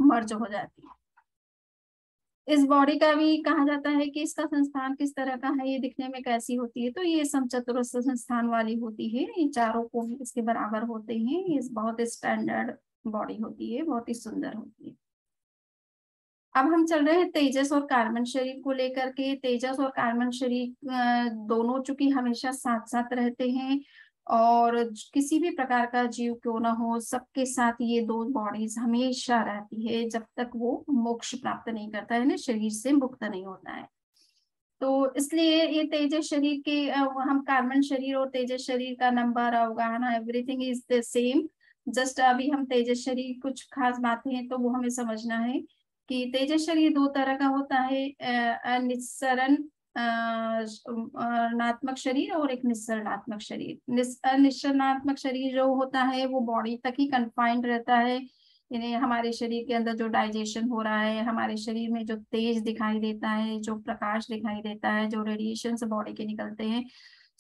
मर्ज हो जाती है। इस बॉडी का भी कहा जाता है कि इसका संस्थान किस तरह का है, ये दिखने में कैसी होती है, तो ये समचतुरस्र संस्थान वाली होती है। ये चारों को इसके बराबर होते हैं। ये बहुत स्टैंडर्ड बॉडी होती है, बहुत ही सुंदर होती है। अब हम चल रहे हैं तेजस और कार्बन शरीर को लेकर के। तेजस और कार्बन शरीर दोनों चूंकि हमेशा साथ साथ रहते हैं और किसी भी प्रकार का जीव क्यों ना हो, सबके साथ ये दो बॉडीज हमेशा रहती है जब तक वो मोक्ष प्राप्त नहीं करता है ना, शरीर से मुक्त नहीं होता है। तो इसलिए ये तेजस शरीर के हम कार्बन शरीर और तेजस शरीर का नंबर, अवगाहना, everything is the same. Just अभी हम तेजस शरीर कुछ खास बातें हैं तो वो हमें समझना है कि तेजस शरीर दो तरह का होता है, निस्सरण ऋणात्मक शरीर और एक निस्सरणात्मक शरीर। निस्सरणात्मक शरीर जो होता है वो बॉडी तक ही कन्फाइंड रहता है, यानी हमारे शरीर के अंदर जो डाइजेशन हो रहा है, हमारे शरीर में जो तेज दिखाई देता है, जो प्रकाश दिखाई देता है, जो रेडिएशन से बॉडी के निकलते हैं,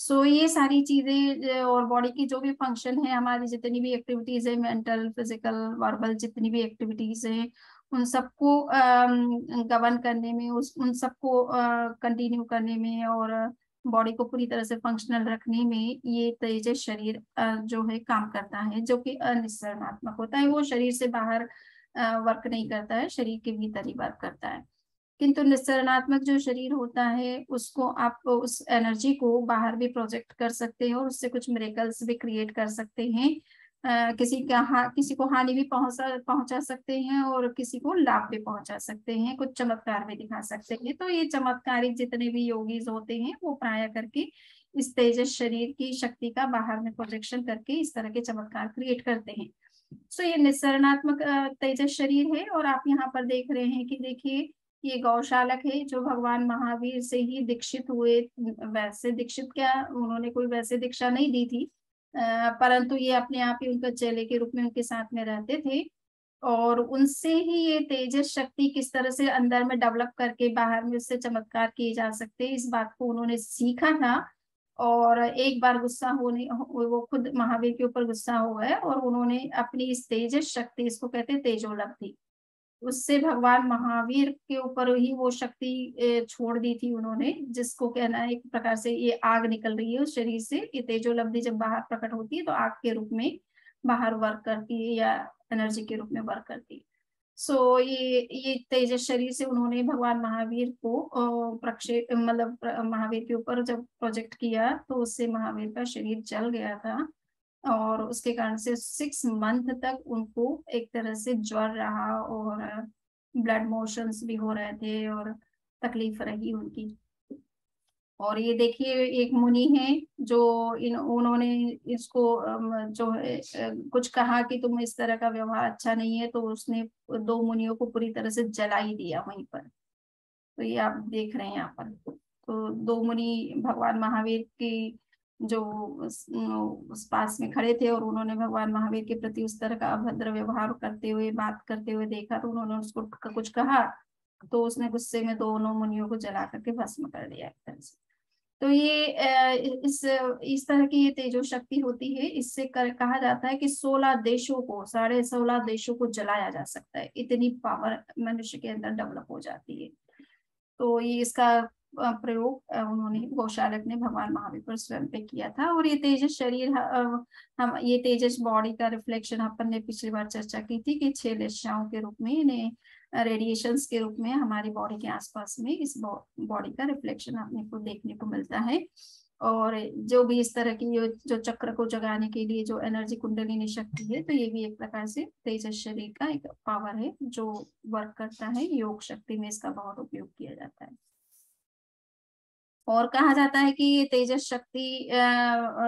सो ये सारी चीजें और बॉडी की जो भी फंक्शन है, हमारी जितनी भी एक्टिविटीज है, मेंटल, फिजिकल, वर्बल, जितनी भी एक्टिविटीज है, उन सबको गवर्न करने में, उन सबको कंटिन्यू करने में और बॉडी को पूरी तरह से फंक्शनल रखने में ये तेजस शरीर जो है काम करता है, जो कि अनिसरणात्मक होता है। वो शरीर से बाहर वर्क नहीं करता है, शरीर के भीतर ही वर्क करता है। किंतु निस्सरणात्मक जो शरीर होता है उसको आप उस एनर्जी को बाहर भी प्रोजेक्ट कर सकते हैं और उससे कुछ मिरेकल्स भी क्रिएट कर सकते हैं। किसी को हानि भी पहुंचा सकते हैं और किसी को लाभ भी पहुंचा सकते हैं, कुछ चमत्कार भी दिखा सकते हैं। तो ये चमत्कारिक जितने भी योगीज होते हैं वो प्राय करके इस तेजस शरीर की शक्ति का बाहर में प्रोजेक्शन करके इस तरह के चमत्कार क्रिएट करते हैं। सो ये निस्सरणात्मक तेजस शरीर है। और आप यहाँ पर देख रहे हैं कि देखिए ये गौशालक है जो भगवान महावीर से ही दीक्षित हुए। वैसे दीक्षित क्या, उन्होंने कोई वैसे दीक्षा नहीं दी थी, परंतु ये अपने आप ही उनका चेले के रूप में उनके साथ में रहते थे और उनसे ही ये तेजस शक्ति किस तरह से अंदर में डेवलप करके बाहर में उससे चमत्कार किए जा सकते हैं, इस बात को उन्होंने सीखा था। और एक बार गुस्सा होने, वो खुद महावीर के ऊपर गुस्सा हो गए और उन्होंने अपनी इस तेजस शक्ति, इसको कहते हैं तेजोलब्धि, उससे भगवान महावीर के ऊपर ही वो शक्ति छोड़ दी थी उन्होंने, जिसको कहना है एक प्रकार से ये आग निकल रही है उस शरीर से। ये तेजोलब्धि जब बाहर प्रकट होती है तो आग के रूप में बाहर वर्क करती है या एनर्जी के रूप में वर्क करती है। सो ये तेजस शरीर से उन्होंने भगवान महावीर को प्रक्षेप, मतलब महावीर के ऊपर जब प्रोजेक्ट किया तो उससे महावीर का शरीर जल गया था और उसके कारण से 6 मंथ तक उनको एक तरह से ज्वर रहा और ब्लड मोशंस भी हो रहे थे और तकलीफ रही उनकी। और ये देखिए एक मुनि है जो उन्होंने इसको जो है कुछ कहा कि तुम इस तरह का व्यवहार अच्छा नहीं है, तो उसने 2 मुनियों को पूरी तरह से जला ही दिया वहीं पर। तो ये आप देख रहे हैं यहाँ पर, तो 2 मुनि भगवान महावीर की जो उस पास में खड़े थे और उन्होंने भगवान महावीर के प्रति उस तरह का अभद्र व्यवहार करते हुए, बात करते हुए देखा, तो उन्होंने उसको कुछ कहा तो उसने गुस्से में दोनों मुनियों को जला करके भस्म कर दिया एक तरह से। तो ये इस तरह की ये तेजो शक्ति होती है। इससे कहा जाता है कि 16 देशों को, 16.5 देशों को जलाया जा सकता है, इतनी पावर मनुष्य के अंदर डेवलप हो जाती है। तो ये इसका प्रयोग उन्होंने, गौशालक ने भगवान महावीर पर स्वयं पे किया था। और ये तेजस शरीर हम ये तेजस बॉडी का रिफ्लेक्शन अपन ने पिछली बार चर्चा की थी कि 6 लेशाओं के रूप में, इन्हें रेडिएशंस के रूप में हमारी बॉडी के आसपास में इस बॉडी का रिफ्लेक्शन अपने को देखने को मिलता है। और जो भी इस तरह की जो चक्र को जगाने के लिए जो एनर्जी कुंडलिनी शक्ति है, तो ये भी एक प्रकार से तेजस शरीर का एक पावर है जो वर्क करता है। योग शक्ति में इसका बहुत उपयोग किया जाता है। और कहा जाता है कि ये तेजस शक्ति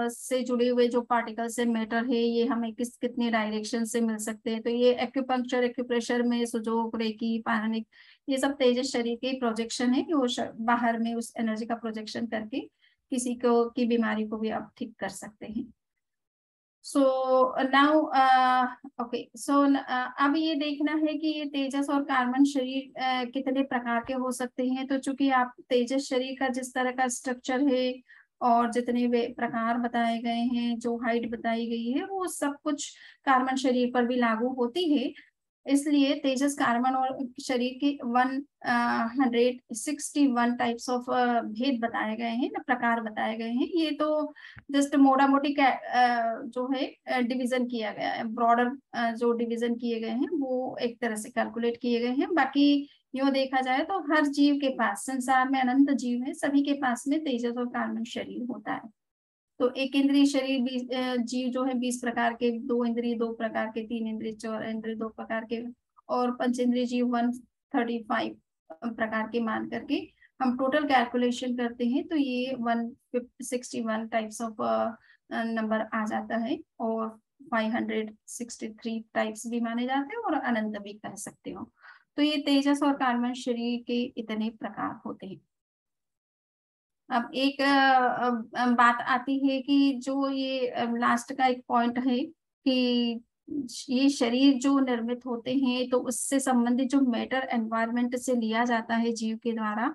से जुड़े हुए जो पार्टिकल्स है, मैटर है, ये हमें कितने डायरेक्शन से मिल सकते हैं। तो ये एक्यूपंक्चर, एक्यूप्रेशर में सुजोग, रेकी, पारनिक, ये सब तेजस शरीर के प्रोजेक्शन है कि वो बाहर में उस एनर्जी का प्रोजेक्शन करके किसी को की बीमारी को भी आप ठीक कर सकते हैं। सो नाउ ओके, सो अब ये देखना है कि ये तेजस और कार्बन शरीर कितने प्रकार के हो सकते हैं। तो चूंकि आप तेजस शरीर का जिस तरह का स्ट्रक्चर है और जितने वे प्रकार बताए गए हैं, जो हाइट बताई गई है, वो सब कुछ कार्बन शरीर पर भी लागू होती है। इसलिए तेजस कार्बन और शरीर के 161 टाइप्स ऑफ भेद बताए गए हैं, प्रकार बताए गए हैं। ये तो जस्ट मोटा मोटी जो है डिवीजन किया गया है, ब्रॉडर जो डिवीजन किए गए हैं वो एक तरह से कैलकुलेट किए गए हैं। बाकी यूं देखा जाए तो हर जीव के पास, संसार में अनंत जीव है, सभी के पास में तेजस और कार्बन शरीर होता है। तो एक इंद्रिय शरीर जीव जो है 20 प्रकार के, 2 इंद्रिय 2 प्रकार के, 3 इंद्रिय 4 इंद्रिय 2 प्रकार के, और पंचेंद्रिय जीव 135 प्रकार के मान करके हम टोटल कैलकुलेशन करते हैं तो ये 161 टाइप्स ऑफ नंबर आ जाता है, और 563 टाइप्स भी माने जाते हैं, और अनंत भी कह सकते हो। तो ये तेजस और कार्बन शरीर के इतने प्रकार होते हैं। अब एक बात आती है कि जो ये लास्ट का एक पॉइंट है कि ये शरीर जो निर्मित होते हैं तो उससे संबंधित जो मैटर एनवायरनमेंट से लिया जाता है जीव के द्वारा,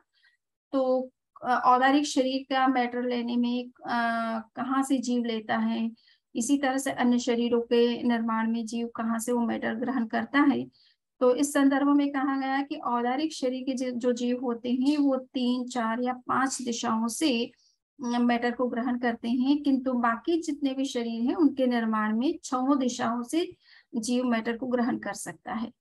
तो औदारिक शरीर का मैटर लेने में कहाँ से जीव लेता है, इसी तरह से अन्य शरीरों के निर्माण में जीव कहाँ से वो मैटर ग्रहण करता है। तो इस संदर्भ में कहा गया कि औदारिक शरीर के जो जीव होते हैं वो 3, 4 या 5 दिशाओं से मैटर को ग्रहण करते हैं, किंतु बाकी जितने भी शरीर हैं उनके निर्माण में 6 दिशाओं से जीव मैटर को ग्रहण कर सकता है।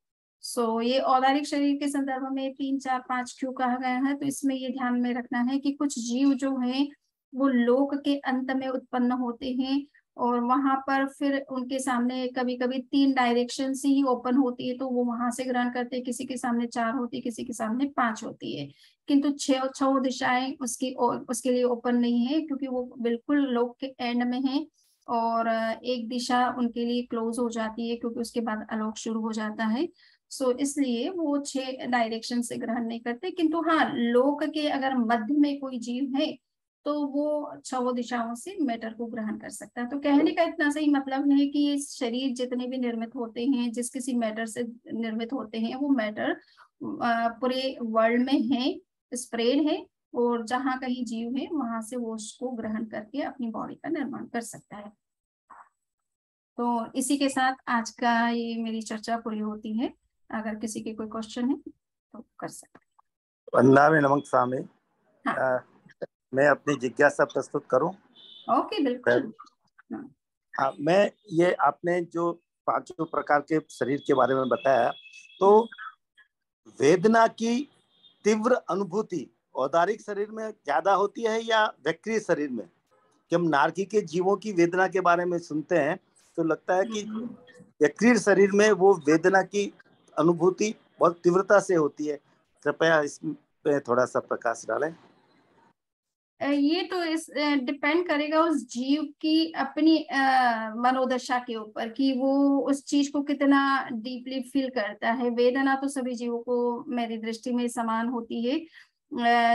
सो ये औदारिक शरीर के संदर्भ में 3, 4, 5 क्यों कहा गया है, तो इसमें ये ध्यान में रखना है कि कुछ जीव जो हैं वो लोक के अंत में उत्पन्न होते हैं, और वहां पर फिर उनके सामने कभी कभी 3 डायरेक्शन से ही ओपन होती है, तो वो वहां से ग्रहण करते हैं। किसी के सामने 4 होती है, किसी के सामने 5 होती है, किंतु 6 दिशाएं उसके लिए ओपन नहीं है, क्योंकि वो बिल्कुल लोक के एंड में है, और एक दिशा उनके लिए क्लोज हो जाती है, क्योंकि उसके बाद आलोक शुरू हो जाता है। सो इसलिए वो 6 डायरेक्शन से ग्रहण नहीं करते, किंतु हाँ, लोक के अगर मध्य में कोई जीव है तो वो 6 दिशाओं से मैटर को ग्रहण कर सकता है। तो कहने का इतना सही मतलब है कि ये शरीर जितने भी निर्मित होते हैं, जिस किसी मैटर से निर्मित होते हैं, वो मैटर पूरे वर्ल्ड में है, स्प्रेड है, और जहां कहीं जीव है वहां से वो उसको ग्रहण करके अपनी बॉडी का निर्माण कर सकता है। तो इसी के साथ आज का ये मेरी चर्चा पूरी होती है। अगर किसी के कोई क्वेश्चन है तो कर सकते हैं। वंदनामि नमः स्वामी। हाँ। मैं अपनी जिज्ञासा प्रस्तुत करूं? ओके, बिल्कुल। हाँ, मैं ये आपने जो 5 प्रकार के शरीर के बारे में बताया, तो वेदना की तीव्र अनुभूति औदारिक शरीर में ज्यादा होती है या वक्रीय शरीर में? कि हम नारकी के जीवों की वेदना के बारे में सुनते हैं तो लगता है कि वक्रीय शरीर में वो वेदना की अनुभूति बहुत तीव्रता से होती है। कृपया इस पे थोड़ा सा प्रकाश डालें। ये तो इस डिपेंड करेगा उस जीव की अपनी मनोदशा के ऊपर कि वो उस चीज को कितना डीपली फील करता है। वेदना तो सभी जीवों को मेरी दृष्टि में समान होती है।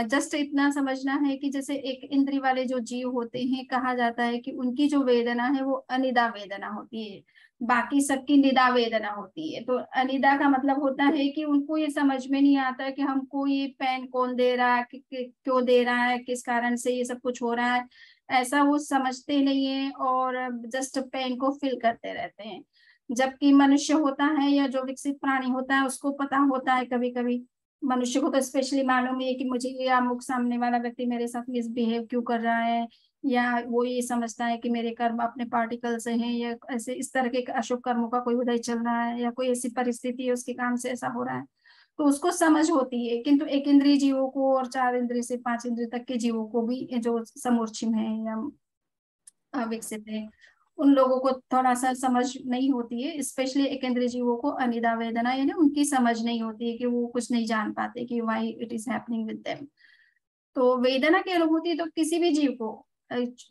जस्ट इतना समझना है कि जैसे एक इंद्रिय वाले जो जीव होते हैं, कहा जाता है कि उनकी जो वेदना है वो अनिदा वेदना होती है, बाकी सबकी निदा वेदना होती है। तो अनिदा का मतलब होता है कि उनको ये समझ में नहीं आता कि हमको ये पेन कौन दे रहा है, क्यों दे रहा है, किस कारण से ये सब कुछ हो रहा है, ऐसा वो समझते नहीं है, और जस्ट पेन को फील करते रहते हैं। जबकि मनुष्य होता है या जो विकसित प्राणी होता है उसको पता होता है, कभी कभी मनुष्य को तो स्पेशली मालूम है कि मुझे ये अमुक सामने वाला व्यक्ति मेरे साथ मिसबिहेव क्यों कर रहा है, या वो ये समझता है कि मेरे कर्म अपने पार्टिकल से हैं, या ऐसे इस तरह के अशुभ कर्मों का कोई उदय चल रहा है, या कोई ऐसी परिस्थिति है उसके काम से ऐसा हो रहा है, तो उसको समझ होती है। किंतु एक इंद्रिय जीवों को और 4 इंद्रिय से 5 इंद्रिय तक के जीवों को भी, जो समूर्छिम है या विकसित है, उन लोगों को थोड़ा सा समझ नहीं होती है। स्पेशली एक इंद्रिय जीवों को अनिदा वेदना, यानी उनकी समझ नहीं होती है, कि वो कुछ नहीं जान पाते कि why it is happening with them. तो वेदना की अनुभूति तो किसी भी जीव को,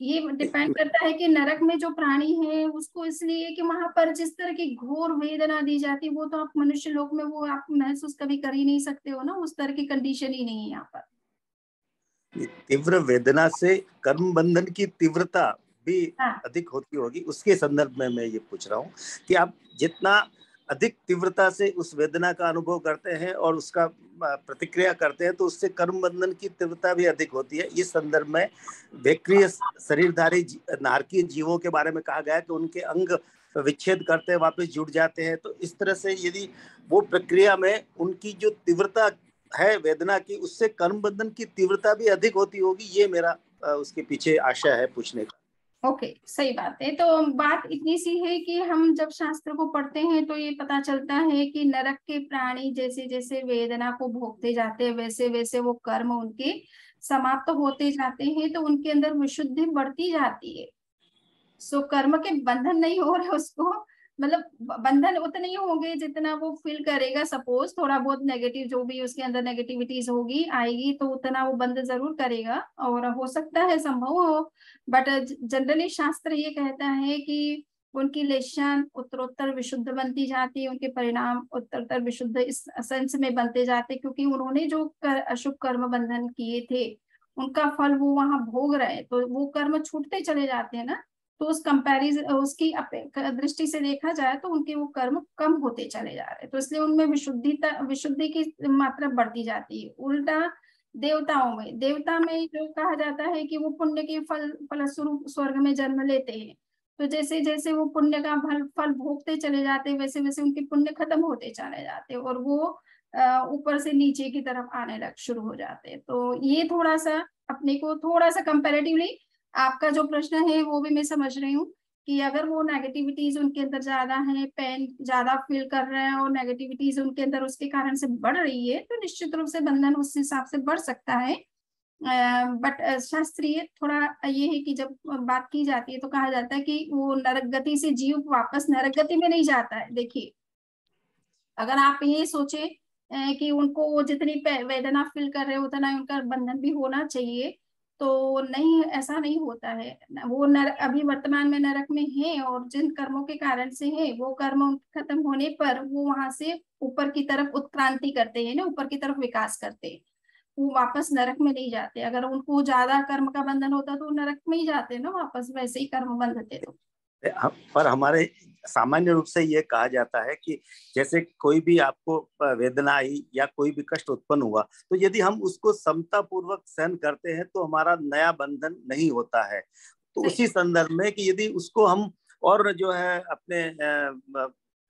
ये डिपेंड करता है कि नरक में जो प्राणी है उसको, इसलिए कि वहां पर जिस तरह की घोर वेदना दी जाती है वो तो आप मनुष्य लोक में वो आप महसूस कभी कर ही नहीं सकते हो ना, उस तरह की कंडीशन ही नहीं है यहाँ पर। तीव्र वेदना से कर्म बंधन की तीव्रता भी हाँ। अधिक होती होगी, उसके संदर्भ में मैं ये पूछ रहा हूँ कि आप जितना अधिक तीव्रता से उस वेदना का अनुभव करते हैं और उसका प्रतिक्रिया करते हैं तो उससे कर्म बंधन की तीव्रता भी अधिक होती है। इस संदर्भ में वैक्रिय शरीरधारी नारकीय जीवों के बारे में कहा गया है कि उनके अंग विच्छेद करते हैं, वापस जुड़ जाते हैं। तो इस तरह से यदि वो प्रक्रिया में उनकी जो तीव्रता है वेदना की, उससे कर्म बंधन की तीव्रता भी अधिक होती होगी, ये मेरा उसके पीछे आशा है पूछने का। ओके, सही बात है। तो बात इतनी सी है कि हम जब शास्त्र को पढ़ते हैं तो ये पता चलता है कि नरक के प्राणी जैसे जैसे वेदना को भोगते जाते हैं वैसे वैसे वो कर्म उनके समाप्त होते जाते हैं, तो उनके अंदर विशुद्धि बढ़ती जाती है। सो कर्म के बंधन नहीं हो रहे उसको, मतलब बंधन उतने ही होंगे जितना वो फील करेगा। सपोज थोड़ा बहुत नेगेटिव जो भी उसके अंदर नेगेटिविटीज होगी आएगी तो उतना वो बंद जरूर करेगा, और हो सकता है संभव हो। बट जनरली शास्त्र ये कहता है कि उनकी लेशन उत्तरोत्तर विशुद्ध बनती जाती है, उनके परिणाम उत्तरोत्तर विशुद्ध इस सेंस में बनते जाते, क्योंकि उन्होंने जो अशुभ कर्म बंधन किए थे उनका फल वो वहां भोग रहे हैं, तो वो कर्म छूटते चले जाते हैं ना। तो उस कंपैरिजन उसकी दृष्टि से देखा जाए तो उनके वो कर्म कम होते चले जा रहे हैं, तो इसलिए उनमें विशुद्धि की मात्रा बढ़ती जाती है। उल्टा देवता में जो कहा जाता है कि वो पुण्य के फलस्वरूप स्वर्ग में जन्म लेते हैं, तो जैसे जैसे वो पुण्य का फल भोगते चले जाते वैसे वैसे उनके पुण्य खत्म होते चले जाते और वो ऊपर से नीचे की तरफ आने लग शुरू हो जाते हैं। तो ये थोड़ा सा अपने को थोड़ा सा कंपैरेटिवली, आपका जो प्रश्न है वो भी मैं समझ रही हूँ कि अगर वो नेगेटिविटीज उनके अंदर ज्यादा है, पेन ज्यादा फील कर रहे हैं और नेगेटिविटीज उनके अंदर उसके कारण से बढ़ रही है, तो निश्चित रूप से बंधन उस हिसाब से बढ़ सकता है। बट शास्त्रीय थोड़ा ये है कि जब बात की जाती है तो कहा जाता है कि वो नरक गति से जीव वापस नरक गति में नहीं जाता है। देखिए, अगर आप ये सोचे कि उनको वो जितनी वेदना फील कर रहे हो उतना ही उनका बंधन भी होना चाहिए, तो नहीं, ऐसा नहीं होता है। वो अभी वर्तमान में नरक में है और जिन कर्मों के कारण से है वो कर्म खत्म होने पर वो वहां से ऊपर की तरफ उत्क्रांति करते हैं ना, ऊपर की तरफ विकास करते हैं, वो वापस नरक में नहीं जाते। अगर उनको ज्यादा कर्म का बंधन होता तो नरक में ही जाते ना वापस, वैसे ही कर्म बंधते तो। पर हमारे सामान्य रूप से ये कहा जाता है कि जैसे कोई भी आपको वेदना आई या कोई भी कष्ट उत्पन्न हुआ तो यदि हम उसको समता पूर्वक सहन करते हैं तो हमारा नया बंधन नहीं होता है। तो उसी संदर्भ में कि यदि उसको हम और जो है अपने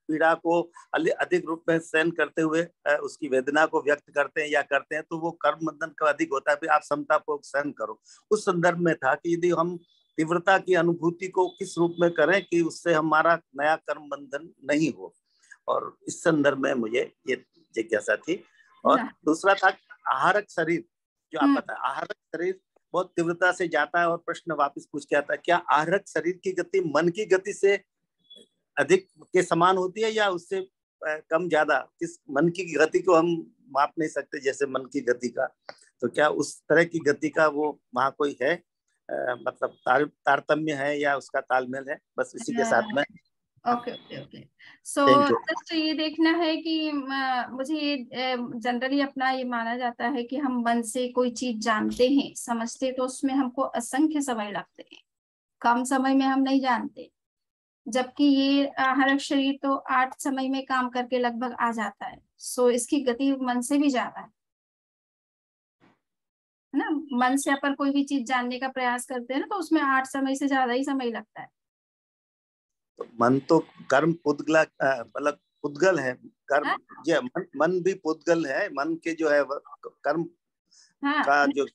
पीड़ा को अधिक रूप में सहन करते हुए उसकी वेदना को व्यक्त करते हैं या करते हैं तो वो कर्म बंधन का अधिक होता है। फिर आप समता पूर्वक सहन करो, उस संदर्भ में था कि यदि हम तीव्रता की अनुभूति को किस रूप में करें कि उससे हमारा नया कर्म बंधन नहीं हो, और इस संदर्भ में मुझे ये जिज्ञासा थी। और दूसरा था आहारक शरीर, जो आप बता, आहारक शरीर बहुत तीव्रता से जाता है और प्रश्न वापस पूछ के आता है, क्या आहारक शरीर की गति मन की गति से अधिक के समान होती है या उससे कम ज्यादा? किस मन की गति को हम माप नहीं सकते जैसे मन की गति का, तो क्या उस तरह की गति का वो वहाँ कोई है मतलब तारतम्य है या उसका तालमेल है? बस इसी के साथ में okay okay okay. So just ये देखना है कि मुझे ये जनरली अपना ये माना जाता है कि हम मन से कोई चीज जानते हैं समझते तो उसमें हमको असंख्य समय लगते हैं, कम समय में हम नहीं जानते, जबकि ये आहारक शरीर तो 8 समय में काम करके लगभग आ जाता है। सो इसकी गति मन से भी ज्यादा है ना। मन से अपन कोई भी चीज जानने का प्रयास करते हैं ना तो उसमें 8 समय से ज्यादा ही समय लगता है। तो मन तो कर्म पुद्गला मतलब पुद्गल है, कर्म ये मन भी पुद्गल है, मन के जो है कर्म का जो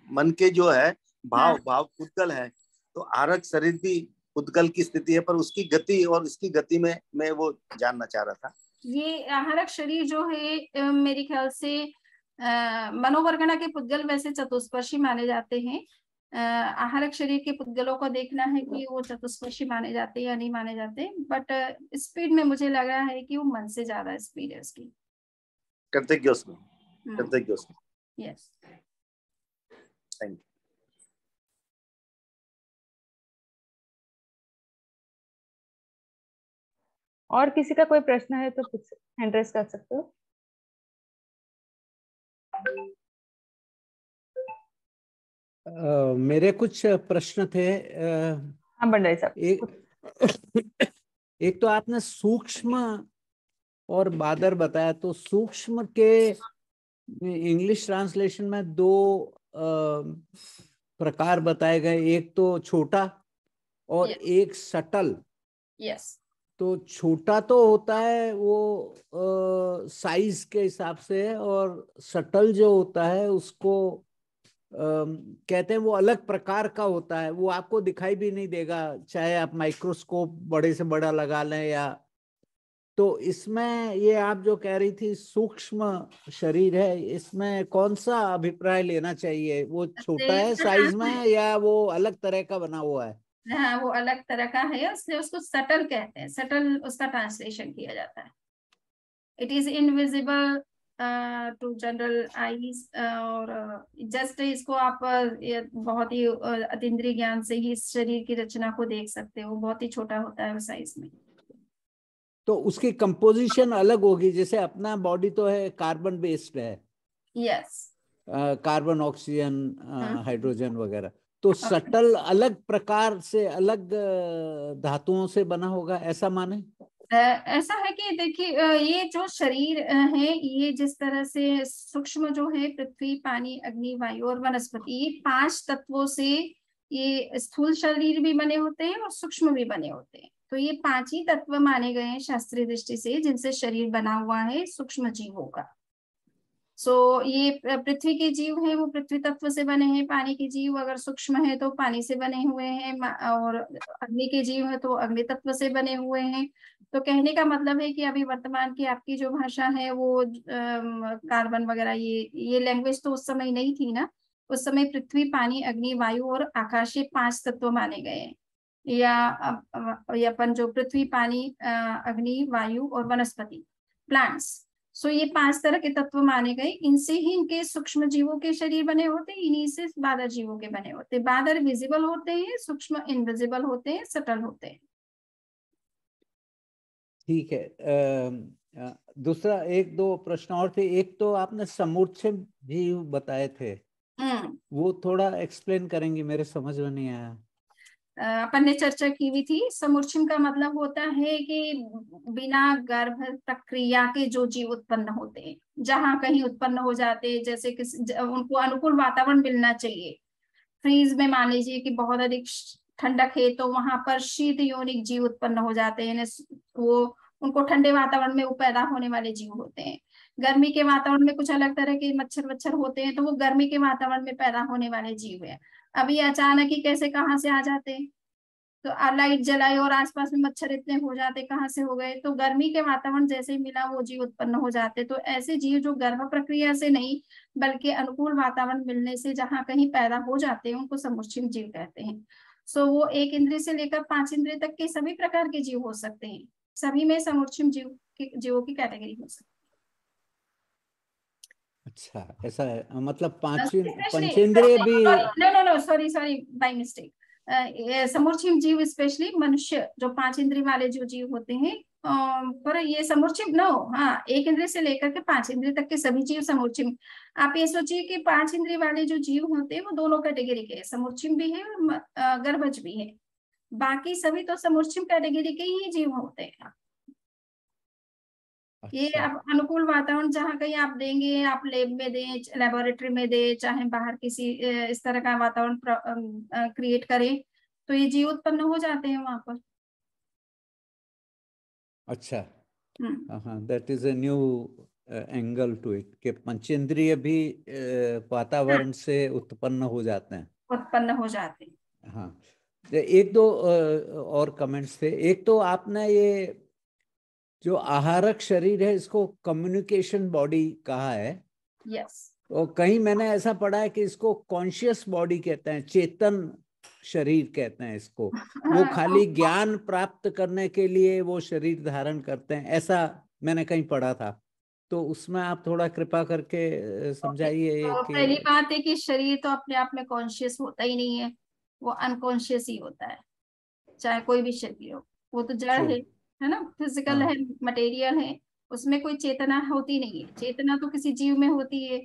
मन के जो है भाव पुद्गल है। तो आहारक शरीर भी पुद्गल की स्थिति है, पर उसकी गति और इसकी गति में मैं वो जानना चाह रहा था। ये आहारक शरीर जो है मेरे ख्याल से मनोवर्गणा के पुद्गल वैसे चतुष्पर्शी माने जाते हैं। आहारक शरीर के पुद्गलों को देखना है कि वो चतुष्पर्शी माने जाते हैं या नहीं माने जाते, बट स्पीड में मुझे लग रहा है कि वो मन से ज्यादा स्पीड है उसकी। Yes, thank you. और किसी का कोई प्रश्न है तो पूछ, हैंड रेज कर सकते हो। मेरे कुछ प्रश्न थे। हाँ भंडारी साहब। एक एक तो आपने सूक्ष्म और बादर बताया, तो सूक्ष्म के इंग्लिश ट्रांसलेशन में दो प्रकार बताए गए, एक तो छोटा और Yes. एक सटल। यस तो छोटा तो होता है वो साइज के हिसाब से है, और सटल जो होता है उसको कहते हैं वो अलग प्रकार का होता है, वो आपको दिखाई भी नहीं देगा चाहे आप माइक्रोस्कोप बड़े से बड़ा लगा लें या। तो इसमें ये आप जो कह रही थी सूक्ष्म शरीर है, इसमें कौन सा अभिप्राय लेना चाहिए? वो छोटा है साइज में या वो अलग तरह का बना हुआ है? हाँ, वो अलग तरह का है, इसलिए उसको सटल कहते हैं, सटल उसका ट्रांसलेशन किया जाता है। It is invisible to general eyes, और जस्ट इसको आप बहुत ही अतीन्द्रिय ज्ञान से ही इस शरीर की रचना को देख सकते हो, बहुत ही छोटा होता है वो साइज में। तो उसकी कंपोजिशन अलग होगी, जैसे अपना बॉडी तो है कार्बन बेस्ड है, यस कार्बन ऑक्सीजन हाइड्रोजन वगैरह। तो सटल अलग प्रकार से अलग धातुओं से बना होगा, ऐसा माने? ऐसा है कि देखिए ये जो शरीर है, ये जिस तरह से सूक्ष्म जो है पृथ्वी, पानी, अग्नि, वायु और वनस्पति, ये 5 तत्वों से ये स्थूल शरीर भी बने होते हैं और सूक्ष्म भी बने होते हैं। तो ये 5 ही तत्व माने गए हैं शास्त्रीय दृष्टि से जिनसे शरीर बना हुआ है सूक्ष्म जीवों का। सो ये पृथ्वी के जीव हैं वो पृथ्वी तत्व से बने हैं, पानी के जीव अगर सूक्ष्म है तो पानी से बने हुए हैं, और अग्नि के जीव है तो अग्नि तत्व से बने हुए हैं। तो कहने का मतलब है कि अभी वर्तमान की आपकी जो भाषा है वो कार्बन वगैरह, ये लैंग्वेज तो उस समय नहीं थी ना। उस समय पृथ्वी, पानी, अग्नि, वायु और आकाश, ये 5 तत्व माने गए हैं। या अपन जो पृथ्वी, पानी, अग्नि, वायु और वनस्पति, प्लांट्स, सो ये 5 तरह के तत्व माने गए। इनसे ही इनके सूक्ष्म जीवों के शरीर बने होते हैं, इन्हीं से बादर जीवों के बने होते हैं। बादर विजिबल होते हैं, सूक्ष्म इनविजिबल होते हैं, सटल होते हैं। ठीक है। दूसरा एक दो प्रश्न और थे। एक तो आपने समूर्छित जीव बताए थे, वो थोड़ा एक्सप्लेन करेंगे, मेरे समझ में नहीं आया। अपन ने चर्चा की हुई थी। समूर्छिम का मतलब होता है कि बिना गर्भ प्रक्रिया के जो जीव उत्पन्न होते हैं, जहां कहीं उत्पन्न हो जाते हैं, जैसे कि उनको अनुकूल वातावरण मिलना चाहिए। फ्रीज में मान लीजिए कि बहुत अधिक ठंडक है तो वहां पर शीत योनिक जीव उत्पन्न हो जाते हैं, वो उनको ठंडे वातावरण में वो पैदा होने वाले जीव होते हैं। गर्मी के वातावरण में कुछ अलग तरह के मच्छर होते हैं, तो वो गर्मी के वातावरण में पैदा होने वाले जीव है। अभी अचानक ही कैसे कहाँ से आ जाते हैं, तो लाइट जलाई और आसपास में मच्छर इतने हो जाते, कहाँ से हो गए? तो गर्मी के वातावरण जैसे ही मिला वो जीव उत्पन्न हो जाते। तो ऐसे जीव जो गर्भ प्रक्रिया से नहीं बल्कि अनुकूल वातावरण मिलने से जहाँ कहीं पैदा हो जाते हैं उनको समूर्छिम जीव कहते हैं। सो वो 1 इंद्रिय से लेकर 5 इंद्रिय तक के सभी प्रकार के जीव हो सकते हैं, सभी में समूर्छिम जीवों की कैटेगरी हो सकती है। अच्छा, ऐसा है, मतलब Especially- पंचेंद्रिय भी? no, sorry, by mistake. समूर्छिम जीव स्पेशली मनुष्य, जो 5 इंद्रिय वाले जो जीव होते हैं, पर ये समूर्छिम न हो। हाँ, 1 इंद्रिय से लेकर के 5 इंद्रिय तक के सभी जीव समूर्छिम। आप ये सोचिए कि 5 इंद्रिय वाले जो जीव होते हैं वो दोनों कैटेगरी के, समूर्छिम भी है और गर्भज भी है। बाकी सभी तो समूर्छिम कैटेगरी के ही जीव होते हैं। ये अच्छा। आप अनुकूल वातावरण जहाँ कहीं आप देंगे, आप लैब में दें, लेबोरेटरी में दें, चाहे बाहर किसी इस तरह का वातावरण क्रिएट करें, तो ये जीव उत्पन्न हो जाते हैं वहां पर। अच्छा, हाँ, that is a new angle to it, कि पंचेंद्रिय भी वातावरण से उत्पन्न हो जाते हैं। उत्पन्न हो जाते हैं। हाँ, एक दो और कमेंट्स थे। एक तो आपने ये जो आहारक शरीर है इसको कम्युनिकेशन बॉडी कहा है। यस। और कहीं मैंने ऐसा पढ़ा है कि इसको कॉन्शियस बॉडी कहते हैं, चेतन शरीर कहते हैं इसको। वो खाली ज्ञान प्राप्त करने के लिए वो शरीर धारण करते हैं, ऐसा मैंने कहीं पढ़ा था। तो उसमें आप थोड़ा कृपा करके समझाइए तो कि। पहली बात है कि शरीर तो अपने आप में कॉन्शियस होता ही नहीं है, वो अनकॉन्शियस ही होता है, चाहे कोई भी शरीर हो। वो तो जड़ है ना, फिजिकल है, मटेरियल है, उसमें कोई चेतना होती नहीं है। चेतना तो किसी जीव में होती है,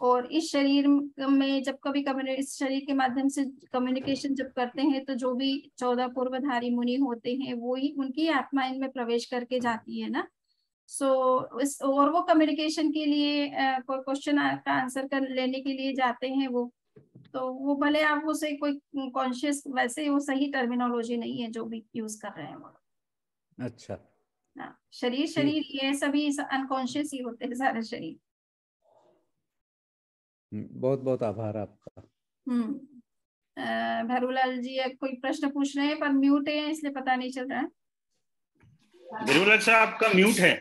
और इस शरीर में जब कभी इस शरीर के माध्यम से कम्युनिकेशन जब करते हैं तो जो भी 14 पूर्वधारी मुनि होते हैं वो ही उनकी आत्मा इनमें प्रवेश करके जाती है ना। इस और वो कम्युनिकेशन के लिए कोई क्वेश्चन का आंसर कर लेने के लिए जाते हैं वो भले आप उसे कोई कॉन्शियस, वैसे वो सही टर्मिनोलॉजी नहीं है जो भी यूज कर रहे हैं वो। अच्छा, शरीर ये सभी अनकॉन्शियस ही होते हैं सारे शरीर। बहुत बहुत आभार आपका। भैरूलाल जी कोई प्रश्न पूछ रहे हैं पर म्यूट है इसलिए पता नहीं चल रहा है। भैरूलाल साहब आपका म्यूट है,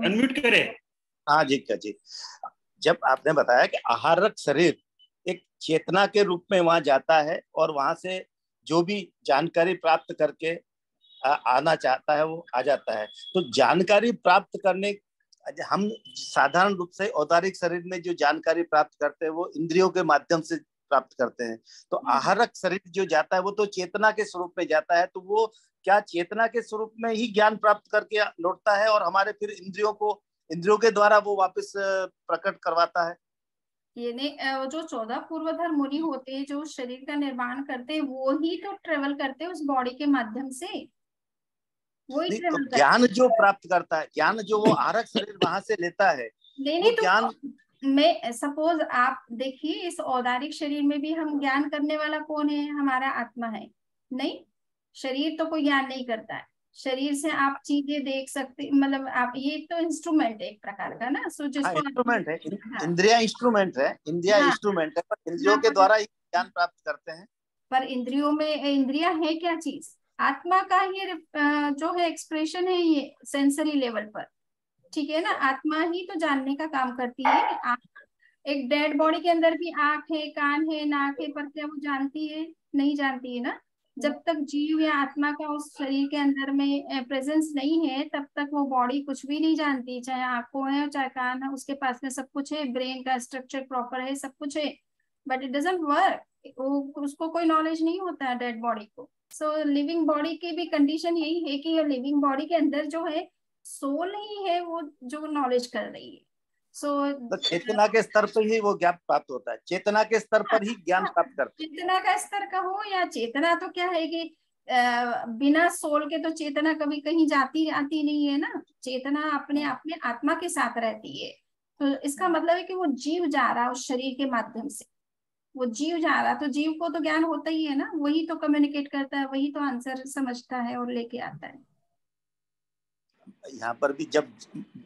अनम्यूट करें। हाँ जी जी। जब आपने बताया कि आहारक शरीर एक चेतना के रूप में वहां जाता है और वहां से जो भी जानकारी प्राप्त करके आना चाहता है वो आ जाता है, तो जानकारी प्राप्त करने हम साधारण रूप से औदारिक शरीर में जो जानकारी प्राप्त करते हैं वो इंद्रियों के माध्यम से प्राप्त करते हैं। तो आहारक शरीर जो जाता है वो तो चेतना के स्वरूप में जाता है, तो वो क्या चेतना के स्वरूप में ही ज्ञान प्राप्त करके लौटता है और हमारे फिर इंद्रियों के द्वारा वो वापस प्रकट करवाता है? ये नहीं, जो 14 पूर्वधर मुनि होते हैं जो शरीर का निर्माण करते हैं वो ही तो ट्रेवल करते हैं उस बॉडी के माध्यम से, वही तो ट्रेवल ज्ञान जो प्राप्त करता है, ज्ञान जो वो आहारक शरीर वहां से लेता है, नहीं वो तो ज्ञान मैं सपोज आप देखिए इस औदारिक शरीर में भी हम ज्ञान करने वाला कौन है, हमारा आत्मा है। नहीं, शरीर तो कोई ज्ञान नहीं करता है। शरीर से आप चीजें देख सकते, मतलब आप ये तो इंस्ट्रूमेंट है एक प्रकार का ना, सो जिसको इंस्ट्रूमेंट है, हाँ इंद्रिया इंस्ट्रूमेंट है, इंद्रिया हाँ इंस्ट्रूमेंट है, पर इंद्रियों के हाँ, द्वारा ही ज्ञान प्राप्त करते हैं। पर इंद्रियों में इंद्रिया है क्या चीज, आत्मा का ये जो है एक्सप्रेशन है ये सेंसरी लेवल पर, ठीक है ना। आत्मा ही तो जानने का काम करती है। एक डेड बॉडी के अंदर भी आंख है, कान है, नाक है, पर क्या वो जानती है? नहीं जानती है ना। जब तक जीव या आत्मा का उस शरीर के अंदर में प्रेजेंस नहीं है तब तक वो बॉडी कुछ भी नहीं जानती, चाहे आंखों है चाहे कान है, उसके पास में सब कुछ है, ब्रेन का स्ट्रक्चर प्रॉपर है, सब कुछ है, बट इट डजंट वर्क। उसको कोई नॉलेज नहीं होता है डेड बॉडी को। सो लिविंग बॉडी की भी कंडीशन यही है कि लिविंग बॉडी के अंदर जो है सोल ही है वो जो नॉलेज कर रही है। तो चेतना के स्तर पर ही वो ज्ञान प्राप्त होता है, चेतना के स्तर पर ही ज्ञान प्राप्त करते हैं। चेतना का स्तर का हो या चेतना, तो क्या है कि बिना सोल के तो चेतना कभी कहीं जाती आती नहीं है ना। चेतना अपने आप में आत्मा के साथ रहती है, तो इसका मतलब है कि वो जीव जा रहा है उस शरीर के माध्यम से, वो जीव जा रहा, तो जीव को तो ज्ञान होता ही है ना, वही तो कम्युनिकेट करता है, वही तो आंसर समझता है और लेके आता है। यहाँ पर भी जब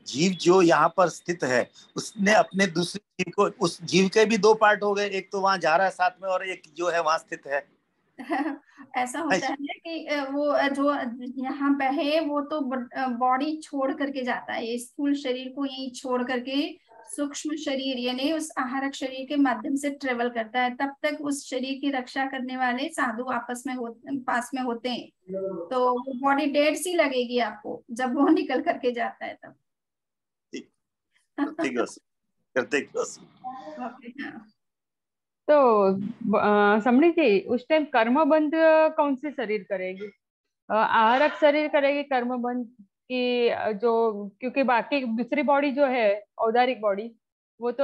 जीव जो यहाँ पर स्थित है उसने अपने दूसरे जीव को, उस जीव के भी दो पार्ट हो गए, एक तो वहां जा रहा है साथ में और एक जो है वहां स्थित है। ऐसा होता है ना कि वो जो यहाँ पे है वो तो बॉडी छोड़ करके जाता है, ये स्थूल शरीर को यही छोड़ करके सूक्ष्म शरीर यानी उस आहारक शरीर के माध्यम से ट्रेवल करता है। तब तक उस शरीर की रक्षा करने वाले साधु आपस में पास में होते हैं, तो वो बॉडी डेड सी लगेगी आपको जब वो निकल करके जाता है तब। तो समझी जी उस टाइम कर्म बंध कौन से शरीर करेगी, आहारक शरीर करेगी कर्म बंध की जो, क्योंकि बाकी दूसरी बॉडी जो है औदारिक बॉडी वो तो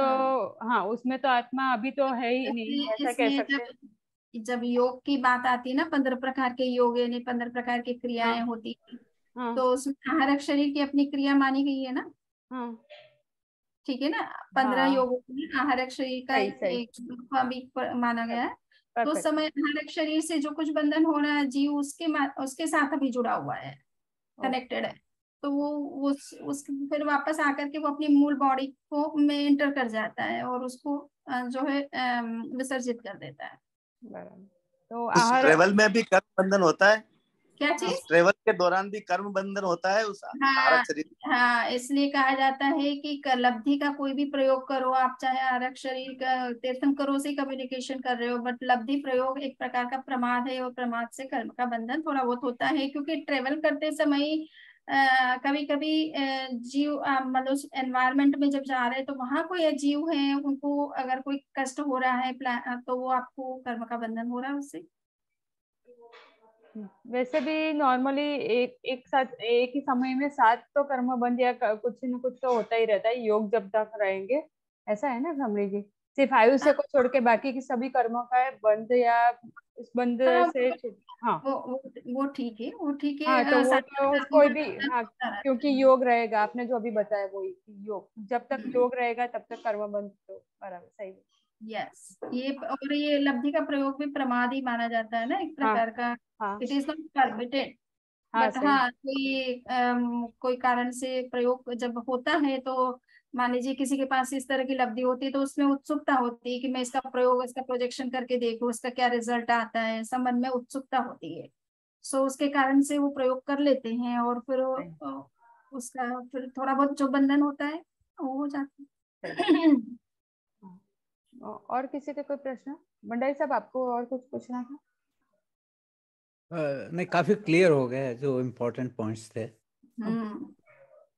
हाँ उसमें तो आत्मा अभी तो है ही नहीं, ऐसा कह सकते हैं। जब योग की बात आती है ना, 15 प्रकार के योग यानी 15 प्रकार की क्रियाएं हाँ होती है, हाँ तो उसमें आहारक शरीर की अपनी क्रिया मानी गई है ना, हाँ ठीक है ना। 15 हाँ योगों में आहारक शरीर का सही एक सही भी माना गया है। तो उस परफेक्ट। समय आहारक शरीर से जो कुछ बंधन हो रहा है जीव उसके साथ अभी जुड़ा हुआ है, कनेक्टेड है। तो वो फिर वापस आकर के वो अपनी मूल बॉडी को में एंटर कर जाता है और उसको जो है विसर्जित कर देता है। बराबर। तो उस आहार ट्रेवल में भी कर्म बंधन होता है, क्या उस चीज? ट्रेवल के दौरान भी कर्म बंधन होता है उस हाँ आहारक शरीर। हाँ, इसलिए कहा जाता है कि लब्धि का कोई भी प्रयोग करो आप, चाहे आरक शरीर का तीर्थंकरों से कम्युनिकेशन कर रहे हो, बट लब्धि प्रयोग एक प्रकार का प्रमाद है और प्रमाद से कर्म का बंधन थोड़ा बहुत होता है, क्योंकि ट्रेवल करते समय कभी कभी जीव मतलब एनवायरमेंट में जब जा रहे हैं तो वहां कोई जीव है, उनको अगर कोई कष्ट हो रहा है तो वो आपको कर्म का बंधन हो रहा है उससे। वैसे भी नॉर्मली एक साथ एक ही समय में 7 तो कर्म बंद या कुछ न कुछ तो होता ही रहता है, योग जब तक रहेंगे, ऐसा है ना समरी जी? सिर्फ आयुष्य को छोड़ के बाकी की सभी कर्मों का है बंद या उस बंद से हाँ वो ठीक है, वो ठीक है। हाँ, तो वो तो कोई भी हाँ, सारा क्योंकि योग रहेगा, आपने जो अभी बताया वही योग, जब तक योग रहेगा तब तक कर्म बंद, तो बराबर सही है। यस, और ये लब्धि का प्रयोग भी प्रमाद ही माना जाता है ना, एक हाँ प्रकार का। हाँ इट इज नॉट परमिटेड, हाँ बट सही। हाँ कोई कारण से प्रयोग जब होता है तो मान लीजिए किसी के पास इस तरह की लब्धि होती है तो उसमें उत्सुकता होती है कि मैं इसका प्रयोग, इसका प्रोजेक्शन करके देखूं, इसका क्या रिजल्ट आता है, ऐसा मन में उत्सुकता होती है। सो उसके कारण से वो प्रयोग कर लेते हैं और फिर उसका फिर थोड़ा बहुत जो बंधन होता है वो हो जाता है। और किसी के कोई प्रश्न? भंडारी साहब, आपको और कुछ पूछना था? नहीं, काफी क्लियर हो गए जो इम्पोर्टेंट पॉइंट्स थे।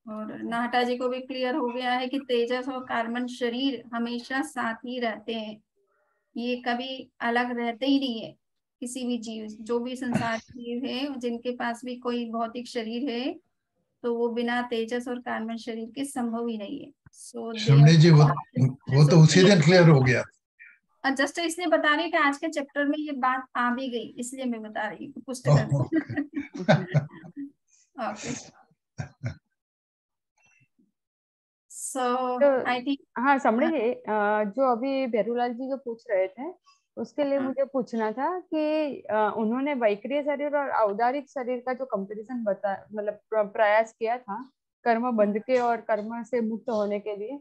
और नाहटा जी को भी क्लियर हो गया है कि तेजस और कार्बन शरीर हमेशा साथ ही रहते हैं, ये कभी अलग रहते ही नहीं है। किसी भी जीव, जो भी संसार जीव है जिनके पास भी कोई भौतिक शरीर है तो वो बिना तेजस और कार्बन शरीर के संभव ही नहीं है। सो शमनी जी, वो तो उसी दिन क्लियर हो गया। जस्ट इसलिए बता रही कि आज के चैप्टर में ये बात आ भी गई, इसलिए मैं बता रही हूँ पुस्तक। ओके, सो आई थिंक हाँ समझे जी, जो अभी भेरूलाल जी जो पूछ रहे थे उसके लिए मुझे पूछना था कि उन्होंने वैक्रिय शरीर और औदारिक शरीर का जो कंपैरिजन बता, मतलब प्रयास किया था कर्म बंध के और कर्म से मुक्त होने के लिए,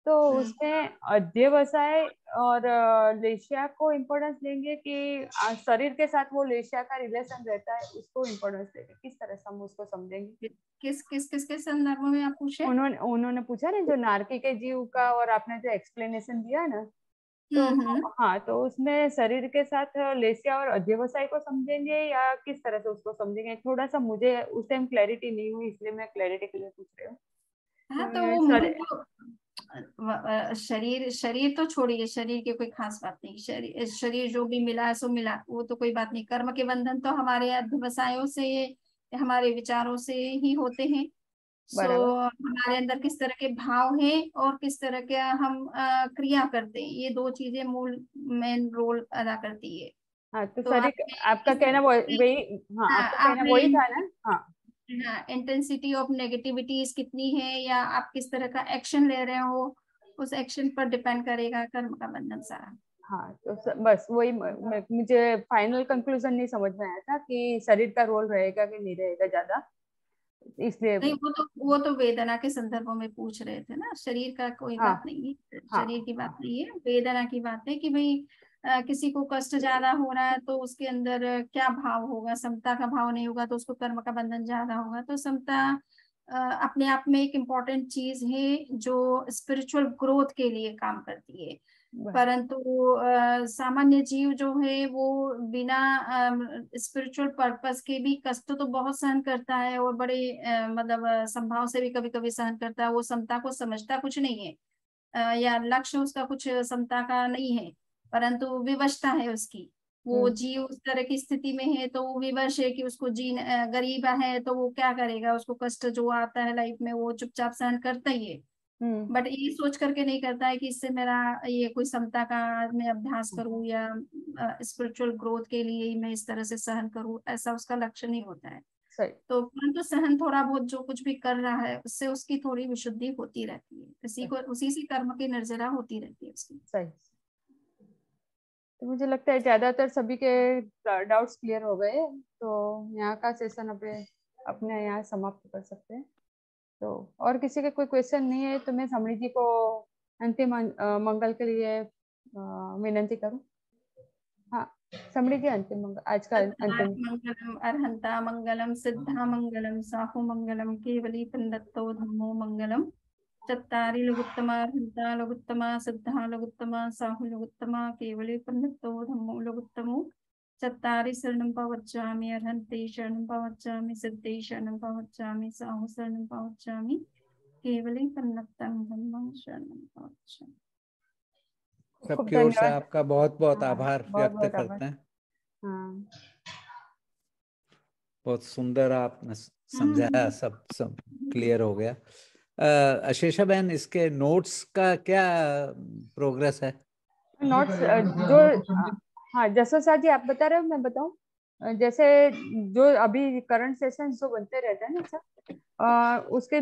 तो उसमें अध्यवसाय और लेशिया को इम्पोर्टेंस देंगे कि शरीर के साथ वो लेशिया का रिलेशन रहता है उसको इम्पोर्टेंस देंगे? किस तरह से हम उसको समझेंगे? किसके संदर्भ में आप पूछे? उन्होंने पूछा ना जो नारकी के जीव का, और आपने जो एक्सप्लेनेशन दिया ना, तो हाँ, तो उसमें शरीर के साथ लेशिया और अध्यवसाय को समझेंगे या किस तरह से उसको समझेंगे? थोड़ा सा मुझे उस टाइम क्लैरिटी नहीं हुई, इसलिए मैं क्लैरिटी के लिए पूछ रही हूँ। हाँ, तो वो मूल शरीर तो छोड़िए, शरीर की कोई खास बात नहीं। शरीर जो भी मिला सो मिला, वो तो कोई बात नहीं। कर्म के बंधन तो हमारे अध्यवसायों से, हमारे विचारों से ही होते हैं। सो हमारे अंदर किस तरह के भाव हैं और किस तरह के हम क्रिया करते हैं, ये दो चीजें मूल मेन रोल अदा करती है। हाँ, तो तो शरीर, आपका कहना वही, हाँ आपका कहना वही था ना? हाँ, इंटेंसिटी ऑफ नेगेटिविटीज कितनी है या आप किस तरह का एक्शन ले रहे हो, उस एक्शन पर डिपेंड करेगा कर्म का बंधन सारा। हाँ, तो बस वही मुझे फाइनल कंक्लूजन नहीं समझ में आया था कि शरीर का रोल रहेगा कि नहीं रहेगा ज्यादा, इसलिए। नहीं, वो तो वेदना के संदर्भ में पूछ रहे थे ना, शरीर का कोई हाँ, बात नहीं है, हाँ, शरीर की बात नहीं है, वेदना की बात है कि भाई किसी को कष्ट ज्यादा हो रहा है तो उसके अंदर क्या भाव होगा। समता का भाव नहीं होगा तो उसको कर्म का बंधन ज्यादा होगा। तो समता अपने आप में एक इम्पोर्टेंट चीज है जो स्पिरिचुअल ग्रोथ के लिए काम करती है। परंतु सामान्य जीव जो है वो बिना स्पिरिचुअल पर्पस के भी कष्ट तो बहुत सहन करता है और बड़े मतलब संभाव से भी कभी कभी सहन करता है। वो समता को समझता कुछ नहीं है, या लक्ष्य उसका कुछ समता का नहीं है, परंतु विवशता है उसकी। वो जीव उस तरह की स्थिति में है तो वो विवश है कि उसको गरीब है तो वो क्या करेगा, उसको कष्ट जो आता है लाइफ में वो चुपचाप सहन करता ही है। बट ये सोच करके नहीं करता है कि इससे मेरा ये कोई समता का मैं अभ्यास करूं या स्पिरिचुअल ग्रोथ के लिए मैं इस तरह से सहन करूं, ऐसा उसका लक्ष्य नहीं होता है। सही। तो परंतु सहन थोड़ा बहुत जो कुछ भी कर रहा है उससे उसकी थोड़ी विशुद्धि होती रहती है, उसी से कर्म की निर्जरा होती रहती है उसकी। सही। तो मुझे लगता है ज्यादातर सभी के डाउट्स क्लियर हो गए, तो यहाँ का सेशन अपने यहाँ समाप्त कर सकते हैं। तो और किसी के कोई क्वेश्चन नहीं है तो मैं समरी जी को अंतिम मंगल के लिए विनंती करूं। हाँ समरी जी, अंतिम मंगल, आज का अंतिम। मंगलम अर्हंता मंगलम सिद्धा मंगलम साहु मंगलम केवली पंडितो धम्मो मंगलम। चत्तारि लघुत्तमा अर्हंता लघुत्तमा सिद्धा लघुत्तमा साहु लघुत्तमा केवली पंडितो धम्मो लघुत्तमो। चत्तारि शरणं प्रवक्ष्यामि अर्हन्ते शरणं प्रवक्ष्यामि सिद्धे शरणं प्रवक्ष्यामि साहु शरणं प्रवक्ष्यामि केवली पंडितं धम्मं शरणं प्रवक्ष्यामि। सबकी ओर से आपका बहुत बहुत हाँ, आभार बहुत व्यक्त बहुत आभार। करते हैं। हाँ, बहुत सुंदर आपने समझाया, सब क्लियर हो गया। अशेषा बहन, इसके नोट्स का क्या प्रोग्रेस है? नोट्स जो हाँ जसवंत जी आप बता रहे हो, मैं बताऊं? जैसे जो अभी करंट सेशन जो बनते रहते हैं ना सर, उसके